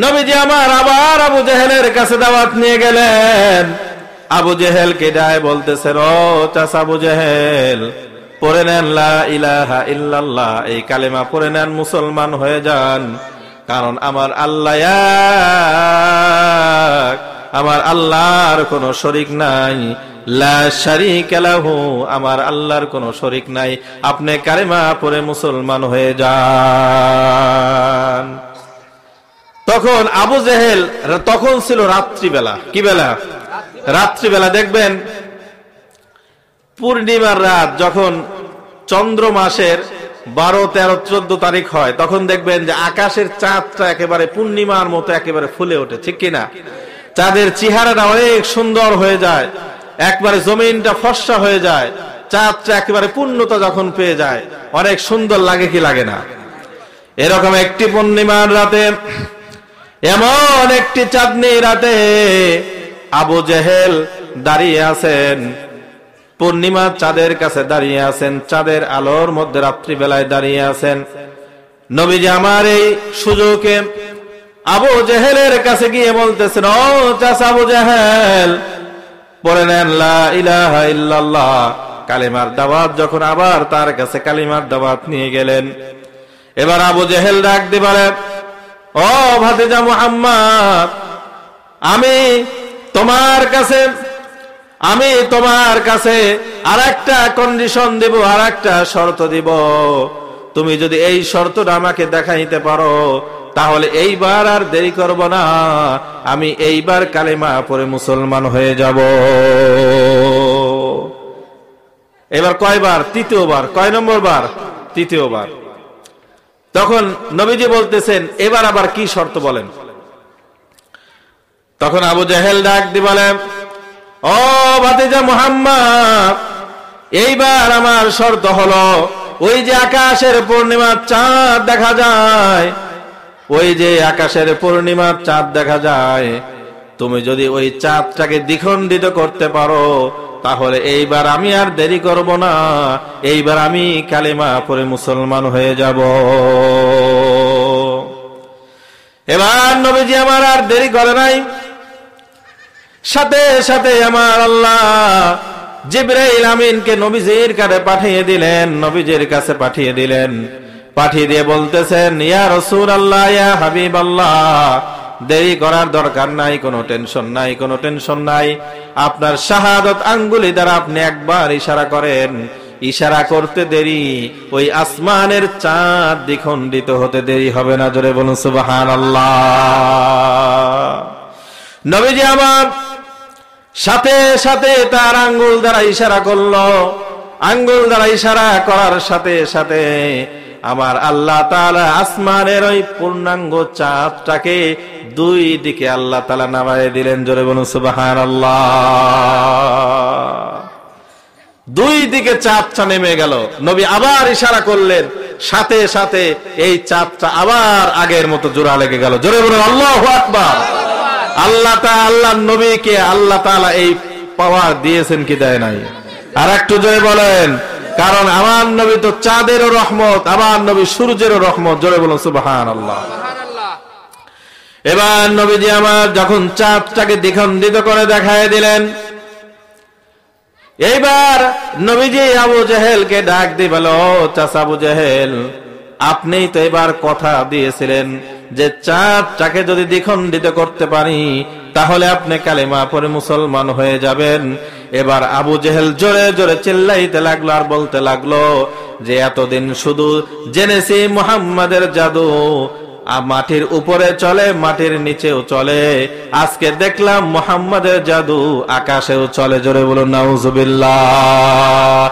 নবীজি আমার আবার আবু জেহেলের কাছে দাওয়াত নিয়ে গেলেন। আবু জেহেলকে ডায় বলতেছেন, ও চাচা আবু জেহেল, পড়ে নেন লা ইলাহা ইল্লাল্লাহ, এই কালেমা পড়ে নেন, মুসলমান হয়ে যান। কারণ আমার আল্লাহ এক, আমার আল্লাহর কোনো শরীক নাই, লা শারীকা লাহু, আমার আল্লাহর কোনো শরীক নাই। আপনি কালেমা পড়ে মুসলমান হয়ে যান। তখন আবু জেহেল, তখন ছিল রাত্রিবেলা। কি বেলা? রাত্রিবেলা। দেখবেন পূর্ণিমার রাত, যখন চন্দ্র মাসের 12, 13, 14 তারিখ হয়, তখন দেখবেন যে আকাশের চাঁদটা একেবারে পূর্ণিমার মতো একেবারে ফুলে ওঠে, ঠিক কিনা? চাঁদের চেহারাটা অনেক সুন্দর হয়ে যায়, একবারে জমিনটা ফর্সা হয়ে যায়, চাঁদটা একেবারে পূর্ণতা যখন পেয়ে যায়, অনেক সুন্দর লাগে কি লাগে না? এরকম একটি পূর্ণিমার রাতে, এমন একটি চাঁদনি রাতে আবু জেহেল দাঁড়িয়ে আছেন, পূর্ণিমা চাঁদের কাছে দাঁড়িয়ে আছেন, চাঁদের আলোর মধ্যে রাত্রিবেলায় দাঁড়িয়ে আছেন। নবীজি আমার এই সুযোগে আবু জেহেলের কাছে গিয়ে বলতেছেন, ও চাচা আবু জেহেল, পড়ে নেন লা ইলাহা ইল্লাল্লাহ, কালিমার দাওয়াত যখন আবার তার কাছে কালিমার দাওয়াত নিয়ে গেলেন, এবার আবু জেহেল ডাক দিয়ে বলে, ও ভাতিজা মুহাম্মদ, আমি তোমার কাছে আরেকটা কন্ডিশন দেব, আরেকটা শর্ত দিব। তুমি যদি এই শর্তটা আমাকে দেখাইতে পারো তাহলে এইবার আর দেরি করব না, আমি এইবার কালেমা পড়ে মুসলমান হয়ে যাব। এবার কয়বার? তৃতীয়বার। কয় নম্বর বার? তৃতীয়বার। তখন নবীজি বলতেছেন, এবার আবার কি শর্ত বলেন? তখন আবু জেহেল ডাক দিয়ে বলে, ও ভাতিজা মুহাম্মদ, এইবার আমার শর্ত হলো, ওই যে আকাশের পূর্ণিমার চাঁদ দেখা যায়, ওই যে আকাশের পূর্ণিমার চাঁদ দেখা যায়, তুমি যদি ওই চাঁদটাকে দ্বিখণ্ডিত করতে পারো তাহলে এইবার আমি আর দেরি করব না, এইবার আমি কালিমা পড়ে মুসলমান হয়ে যাব। এবার নবীজি আমার আর দেরি করে নাই, সাথে সাথে আমার আল্লাহ জিবরাইল আমিনকে নবীজির কাছে পাঠিয়ে দিলেন, নবীজির কাছে পাঠিয়ে দিলেন। পাঠিয়ে দিয়ে বলতেছেন, ইয়া রাসূলুল্লাহ, ইয়া হাবিবাল্লাহ, দেরি করার দরকার নাই, কোনো টেনশন নাই, কোনো টেনশন নাই। আপনার শাহাদাত আঙ্গুলি দ্বারা আপনি একবার ইশারা করেন, ইশারা করতে দেরি, ওই আসমানের চাঁদ দ্বিখণ্ডিত হতে দেরি হবে না। জোরে বলুন সুবহানাল্লাহ। নবীজি আমার সাথে সাথে তার আঙ্গুল দ্বারা ইশারা করলো, আঙ্গুল দ্বারা ইশারা করার সাথে সাথে আমার আল্লাহ তাআলা আসমানের ওই পূর্ণাঙ্গ চাঁদটাকে দুই দিকে আল্লাহ তাআলা নামায়ে দিলেন। জোরে বলুন সুবহানাল্লাহ। দুই দিকে চাঁদটা নেমে গেল, নবী আবার ইশারা করলেন, সাথে সাথে এই চাঁদটা আবার আগের মতো জোড়া লেগে গেল। জোরে বলুন আল্লাহু আকবার। আল্লাহ তাআলা নবীকে আল্লাহ তাআলা এই পাওয়ার দিয়েছেন কি দেয় নাই? আর একটু জোরে বলেন, কারণ আমার নবী তো চাঁদেরও রহমত, আমার নবী সূর্যেরও রহমত। জোরে বলুন সুবহানাল্লাহ। এবার নবীজি আমার যখন চাঁদটাকে দ্বিখণ্ডিত করে দেখায় দিলেন, এইবার নবীজি আবু জেহেলকে ডাক দিয়ে বলল, চাচা আবু জেহেল, আপনিই তো এবার কথা দিয়েছিলেন যে চাঁদটাকে যদি দ্বিখণ্ডিত করতে পারি তাহলে আপনি কালেমা পড়ে মুসলমান হয়ে যাবেন। এবার আবু জেহেল জোরে জোরে চিল্লাইতে লাগলো আর বলতে লাগলো যে এতদিন শুধু জেনেছি মুহাম্মাদের জাদু মাটির উপরে চলে, মাটির নিচেও চলে, আজকে দেখলাম মুহাম্মাদের জাদু আকাশেও চলে। জোরে বলুন নাউজুবিল্লাহ।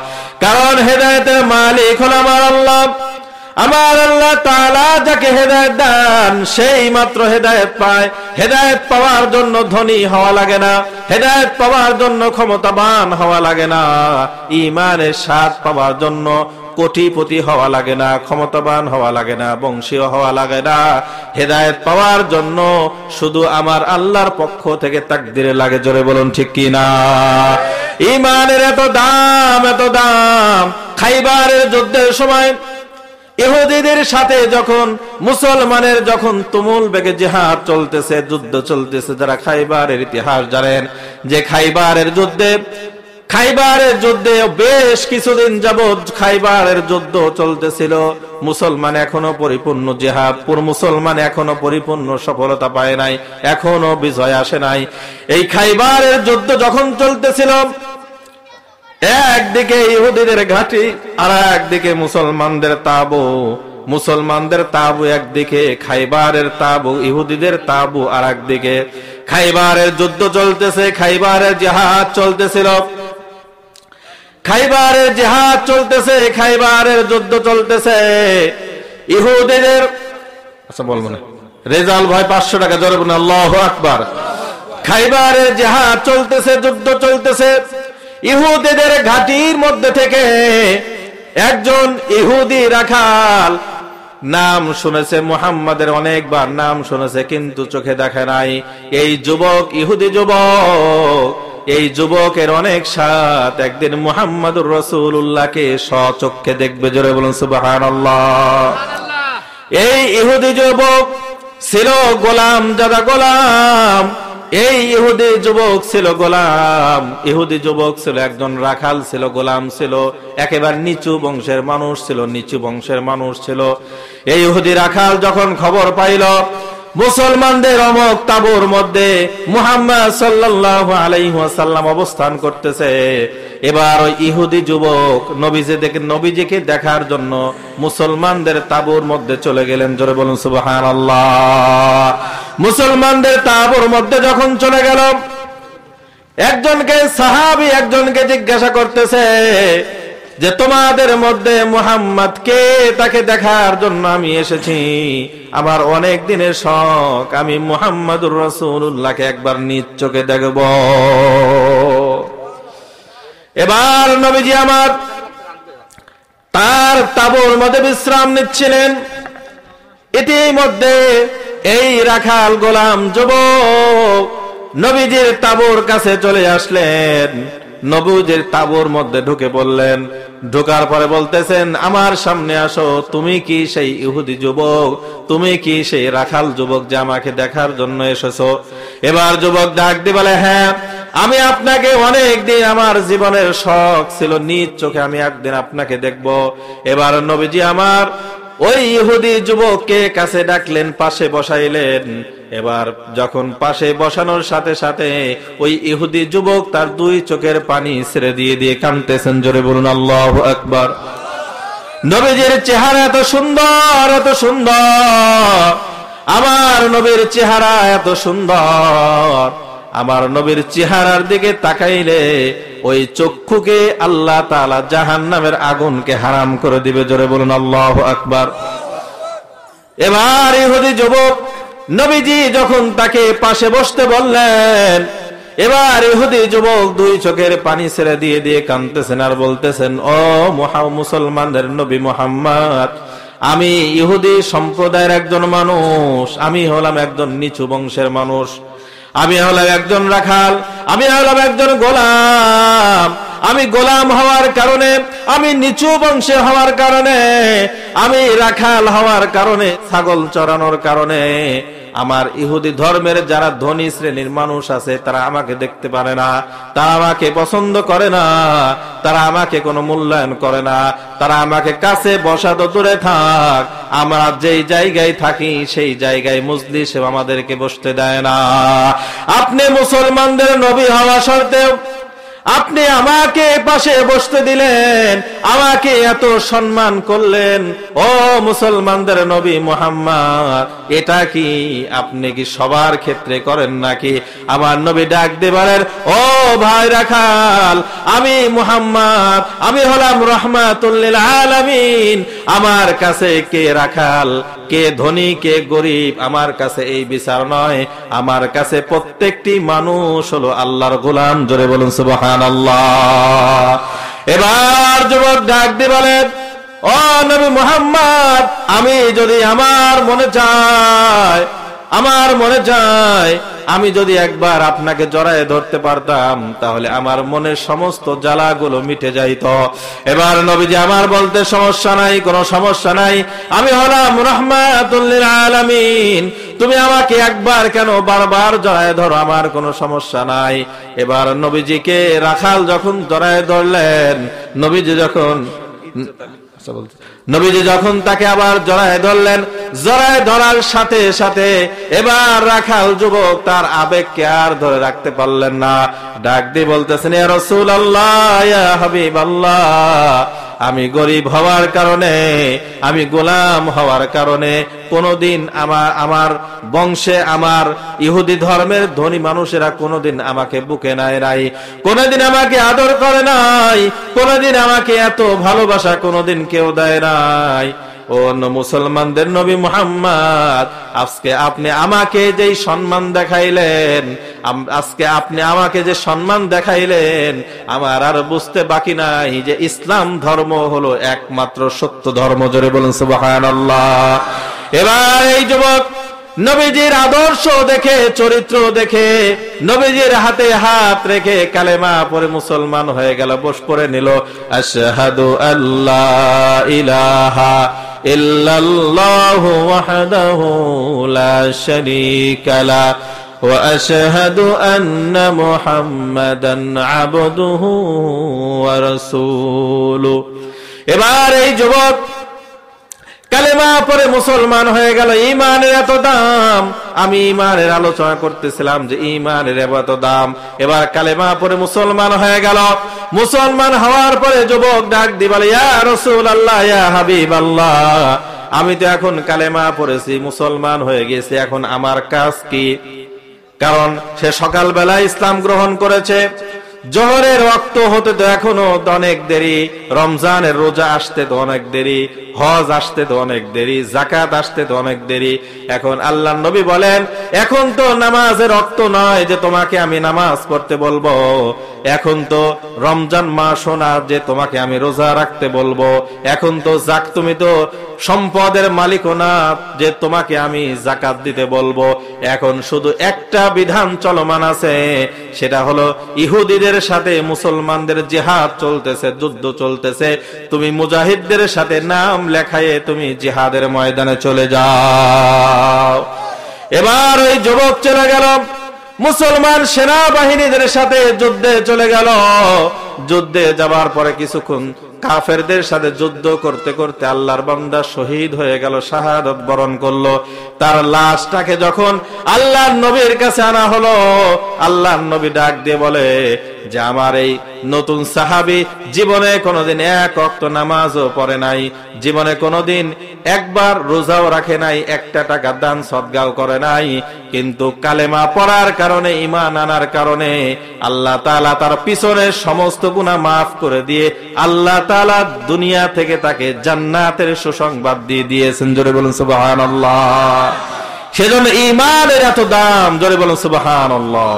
কারণ হেদায়েতের মালিক হল আমার আল্লাহ। আমার আল্লাহ তাআলা যাকে হেদায়েত দেন সেই মাত্র হেদায়েত পায়। হেদায়েত পাওয়ার জন্য ধনী হওয়া লাগে না, হেদায়েত পাওয়ার জন্য ক্ষমতাবান হওয়া লাগে না, ঈমানের স্বাদ পাওয়ার জন্য কোটিপতি হওয়া লাগে না, ক্ষমতাবান হওয়া লাগে না, বংশীয় হওয়া লাগে না। হেদায়েত পাওয়ার জন্য শুধু আমার আল্লাহর পক্ষ থেকে তাকদীরে লাগে। জোরে বলুন ঠিক কি না? ঈমানের এত দাম, এত দাম। খাইবারের যুদ্ধের সময় ইহুদিদের সাথে যখন মুসলমানের যখন তুমুল বেগে জিহাদ চলতেছে, যুদ্ধ চলতেছে, যারা খাইবারের ইতিহাস জানেন যে খাইবারের যুদ্ধে বেশ কিছুদিন যাবৎ খাইবারের যুদ্ধ চলতেছিল। মুসলমান এখনো পরিপূর্ণ জিহাদ, মুসলমান এখনো পরিপূর্ণ সফলতা পায় নাই, এখনো বিজয় আসে নাই। এই খাইবারের যুদ্ধ যখন চলতেছিল, একদিকে ইহুদিদের ঘাঁটি আর একদিকে মুসলমানদের তাবু। মুসলমানদের তাবু একদিকে, খাইবারের তাবু, ইহুদিদের তাবু আর একদিকে। খাইবারের যুদ্ধ চলতেছে, খাইবারের জিহাদ চলতেছিল, খাইবারের জিহাদ চলতেছে, খাইবারের যুদ্ধ চলতেছে। ইহুদিদের আচ্ছা বলবো না, রেজাল ভাই 500 টাকা। জোরে বলুন আল্লাহু আকবার। খাইবারের জিহাদ চলতেছে, যুদ্ধ চলতেছে। ইহুদিদের ঘাটির মধ্যে থেকে একজন ইহুদি রাখাল, নাম শুনেছে মুহাম্মাদের, অনেকবার নাম শুনেছে কিন্তু চোখে দেখে নাই। এই যুবক, ইহুদি যুবক, এই যুবকের অনেক সাথ একদিন মুহাম্মাদুর রাসূলুল্লাহকে স্বচক্ষে দেখবে। জোরে বলুন সুবহানাল্লাহ। এই ইহুদি যুবক ছিল গোলাম, যারা গোলাম, এই ইহুদি যুবক ছিল গোলাম, ইহুদি যুবক ছিল একজন রাখাল ছিল, গোলাম ছিল, একেবারে নিচু বংশের মানুষ ছিল, নিচু বংশের মানুষ ছিল। এই ইহুদি রাখাল যখন খবর পাইল মুসলমানদের অমক তাবুর মধ্যে মুহাম্মদ সাল্লাল্লাহু আলাইহি ওয়াসাল্লাম অবস্থান করতেছে, এবার ওই ইহুদি যুবক নবীজিকে দেখার জন্য মুসলমানদের তাবুর মধ্যে চলে গেলেন। জোরে বলুন সুবহানাল্লাহ। মুসলমানদের তাবুর মধ্যে যখন চলে গেল, একজনকে সাহাবী একজনকে জিজ্ঞাসা করতেছে যে তোমাদের মধ্যে মুহাম্মদ কে? তাকে দেখার জন্য আমি এসেছি, আমার অনেক দিনের শখ, আমি মুহাম্মদুর রাসূলুল্লাহকে একবার নিজ চোখে দেখব। এবার নবীজি আমার তার তাঁবুর মধ্যে বিশ্রাম নিচ্ছিলেন। ইতিমধ্যে এই রাখাল গোলাম যুবক নবীজির তাঁবুর কাছে চলে আসলেন, নবীজির তাঁবুর মধ্যে ঢুকে পড়লেন। ঢোকার পরে বলতেছেন, আমার সামনে আসো, তুমি কি সেই ইহুদি যুবক? তুমি কি সেই রাখাল যুবক যে আমাকে দেখার জন্য এসেছো? এবার যুবক ডাক দিয়ে বলে, হ্যাঁ, আমি আপনাকে অনেক দিন, আমার জীবনের শখ ছিল নিজ চোখে আমি একদিন আপনাকে দেখব। এবার নবীজি আমার ওই ইহুদি যুবককে কাছে ডাকলেন, পাশে বসাইলেন। এবার যখন পাশে বসানোর সাথে সাথে ওই ইহুদি যুবক তার দুই চোখের পানি ছেড়ে দিয়ে দিয়ে কাঁদতেছেন। জোরে বলুন আল্লাহু আকবার। নবীজির চেহারা এত সুন্দর, এত সুন্দর, আমার নবীর চেহারা এত সুন্দর, আমার নবীর চেহারার দিকে তাকাইলে ওই চক্ষুকে আল্লাহ তাআলা জাহান্নামের আগুনকে হারাম করে দিবে। জোরে বলুন আল্লাহু আকবার। এবার ইহুদি যুবক নবীজি যখন তাকে পাশে বসতে বললেন, এবার ইহুদি যুবক দুই চোখের পানি ছেড়ে দিয়ে দিয়ে কাঁদতেছেন আর বলতেছেন, ও মুসলমানদের নবী মুহাম্মদ, আমি ইহুদি সম্প্রদায়ের একজন মানুষ, আমি হলাম একজন নিচু বংশের মানুষ, আমি হলাম একজন রাখাল, আমি হলাম একজন গোলাম। আমি গোলাম হওয়ার কারণে, আমি নিচু বংশে হওয়ার কারণে, আমি রাখাল হওয়ার কারণে, ছাগল চরানোর কারণে আমার ইহুদি ধর্মের যারা ধনী শ্রেণীর মানুষ আছে তারা আমাকে দেখতে পারে না, তারা আমাকে পছন্দ করে না, তারা আমাকে কোনো মূল্যায়ন করে না, তারা আমাকে কাছে বসা তো দূরে থাক, আমরা যেই জায়গায় থাকি সেই জায়গায় মজলিসে আমাদেরকে বসতে দেয় না। আপনি মুসলমানদের নবী হওয়া সত্ত্বেও আপনি আমাকে পাশে বসতে দিলেন, আমাকে এত সম্মান করলেন, ও মুসলমানদের নবী মুহাম্মদ, এটা কি আপনি কি সবার ক্ষেত্রে করেন নাকি? আমার নবী ডাক দিয়ে বলেন, ও ভাই রাখাল, আমি মুহাম্মদ, আমি হলাম রাহমাতুল লিল আলামিন, আমার কাছে কে রাখাল, কে ধনী, কে গরিব, আমার কাছে এই বিচার নয়, আমার কাছে প্রত্যেকটি মানুষ হলো আল্লাহর গোলাম। জোরে বলুন সুবহানাল্লাহ। এবার যুবক ডাক দিয়ে বলেন, ও নবী মুহাম্মদ, আমি যদি আমার মনে চায় আমি যদি একবার আপনাকে জড়ায় ধরতে পারতাম তাহলে আমার মনের সমস্ত জ্বালাগুলো মিটে যাইত। এবার নবীজি আমার বলতে, সমস্যা নাই, কোনো সমস্যা নাই, আমি হলাম রাহমাতুল লিল আলামিন, তুমি আমাকে একবার কেন বারবার জড়ায় ধরো, আমার কোনো সমস্যা নাই। এবার নবীজিকে রাখাল যখন জড়ায় ধরলেন, নবীজি যখন তাকে আবার জড়ায় ধরলেন, জড়ায় ধরার সাথে সাথে এবার রাখাল যুবক তার আবেগকে আর ধরে রাখতে পারলেন না, ডাক দিয়ে বলতেছেন, ইয়া রাসূলুল্লাহ, ইয়া হাবিবাল্লাহ, আমি গরিব হওয়ার কারণে, আমি গোলাম হওয়ার কারণে কোনদিন আমার বংশে, আমার ইহুদি ধর্মের ধনী মানুষেরা কোনদিন আমাকে বুকে নেয় নাই, কোনদিন আমাকে আদর করে নাই, কোনদিন আমাকে এত ভালোবাসা কোনদিন কেউ দেয় নাই। ও মুসলমানদের নবী মুহাম্মদ, আজকে আপনি আমাকে যেই সম্মান দেখাইলেন, আমার আর বুঝতে বাকি নাই যে ইসলাম ধর্ম হলো একমাত্র সত্য ধর্ম। জোরে বলুন সুবহানাল্লাহ। এবার এই যুবক নবীজির আদর্শ দেখে, চরিত্র দেখে, নবীজির হাতে হাত রেখে কালেমা পড়ে মুসলমান হয়ে গেল, বস পড়ে নিল, আশহাদু আল্লা ইলাহা ইল্লাল্লাহু ওয়াহদাহু লা শারীকা লা ওয়া আশহাদু আন্না মুহাম্মাদান আবদুহু ওয়া রাসূলুহু। এবার এই যুবক কালেমা পড়ে মুসলমান হয়ে গেল। ঈমানের এত দাম, আমি ঈমানের আলোচনা করতেছিলাম যে ঈমানের এত দাম। এবার কালেমা পড়ে মুসলমান হয়ে গেল। মুসলমান হওয়ার পরে যুবক ডাক দিয়ে বলে, ইয়া রাসূলুল্লাহ, ইয়া হাবিবাল্লাহ, আমি তো এখন কালেমা পড়েছি, মুসলমান হয়ে গেছি, এখন আমার কাজ কি? কারণ সে সকালবেলা ইসলাম গ্রহণ করেছে, জোহরের ওয়াক্ত হতে তো এখনো অনেক দেরি, রমজানের রোজা আসতে তো অনেক দেরি, হজ আসতে তো অনেক দেরি, যাকাত আসতে তো অনেক দেরি। এখন আল্লাহর নবী বলেন, এখন তো নামাজের ওয়াক্ত নয় যে তোমাকে আমি নামাজ পড়তে বলবো, এখন তো রমজান মাসও না যে তোমাকে আমি রোজা রাখতে বলবো, এখন তো তুমি তো সম্পদের মালিকও না যে তোমাকে আমি যাকাত দিতে বলবো। এখন শুধু একটা বিধান চলমান আছে, সেটা হলো ইহুদিদের সাথে মুসলমানদের জিহাদ চলতেছে, যুদ্ধ চলতেছে, তুমি মুজাহিদদের সাথে নাম লেখায়ে তুমি জিহাদের ময়দানে চলে যাও। এবার ওই যুবক চলে গেল, মুসলমান সেনাবাহিনীদের সাথে যুদ্ধে চলে গেল। যুদ্ধে যাবার পরে কিছুক্ষণ কাফেরদের সাথে যুদ্ধ করতে করতে আল্লাহর বান্দা শহীদ হয়ে গেল, শাহাদাত বরণ করলো। তার লাশটাকে যখন আল্লাহর নবীর কাছে আনা হলো, আল্লাহর নবী ডাক দিয়ে বলে যে আমার এই নতুন সাহাবী জীবনে কোনোদিন এক ওয়াক্ত নামাজও পড়ে নাই, জীবনে কোনোদিন একবার রোজাও রাখে নাই, একটা টাকা দান সদকাও করে নাই, কিন্তু কালেমা পড়ার কারণে, ঈমান আনার কারণে আল্লাহ তাআলা তার পিছনের সমস্ত গুনাহ মাফ করে দিয়ে আল্লাহ তাআলা দুনিয়া থেকে তাকে জান্নাতের সুসংবাদ দিয়ে দিয়েছেন। জোরে বলুন সুবহানাল্লাহ। সেজন্য ঈমানের এত দাম, জোরে বলুন সুবহানাল্লাহ।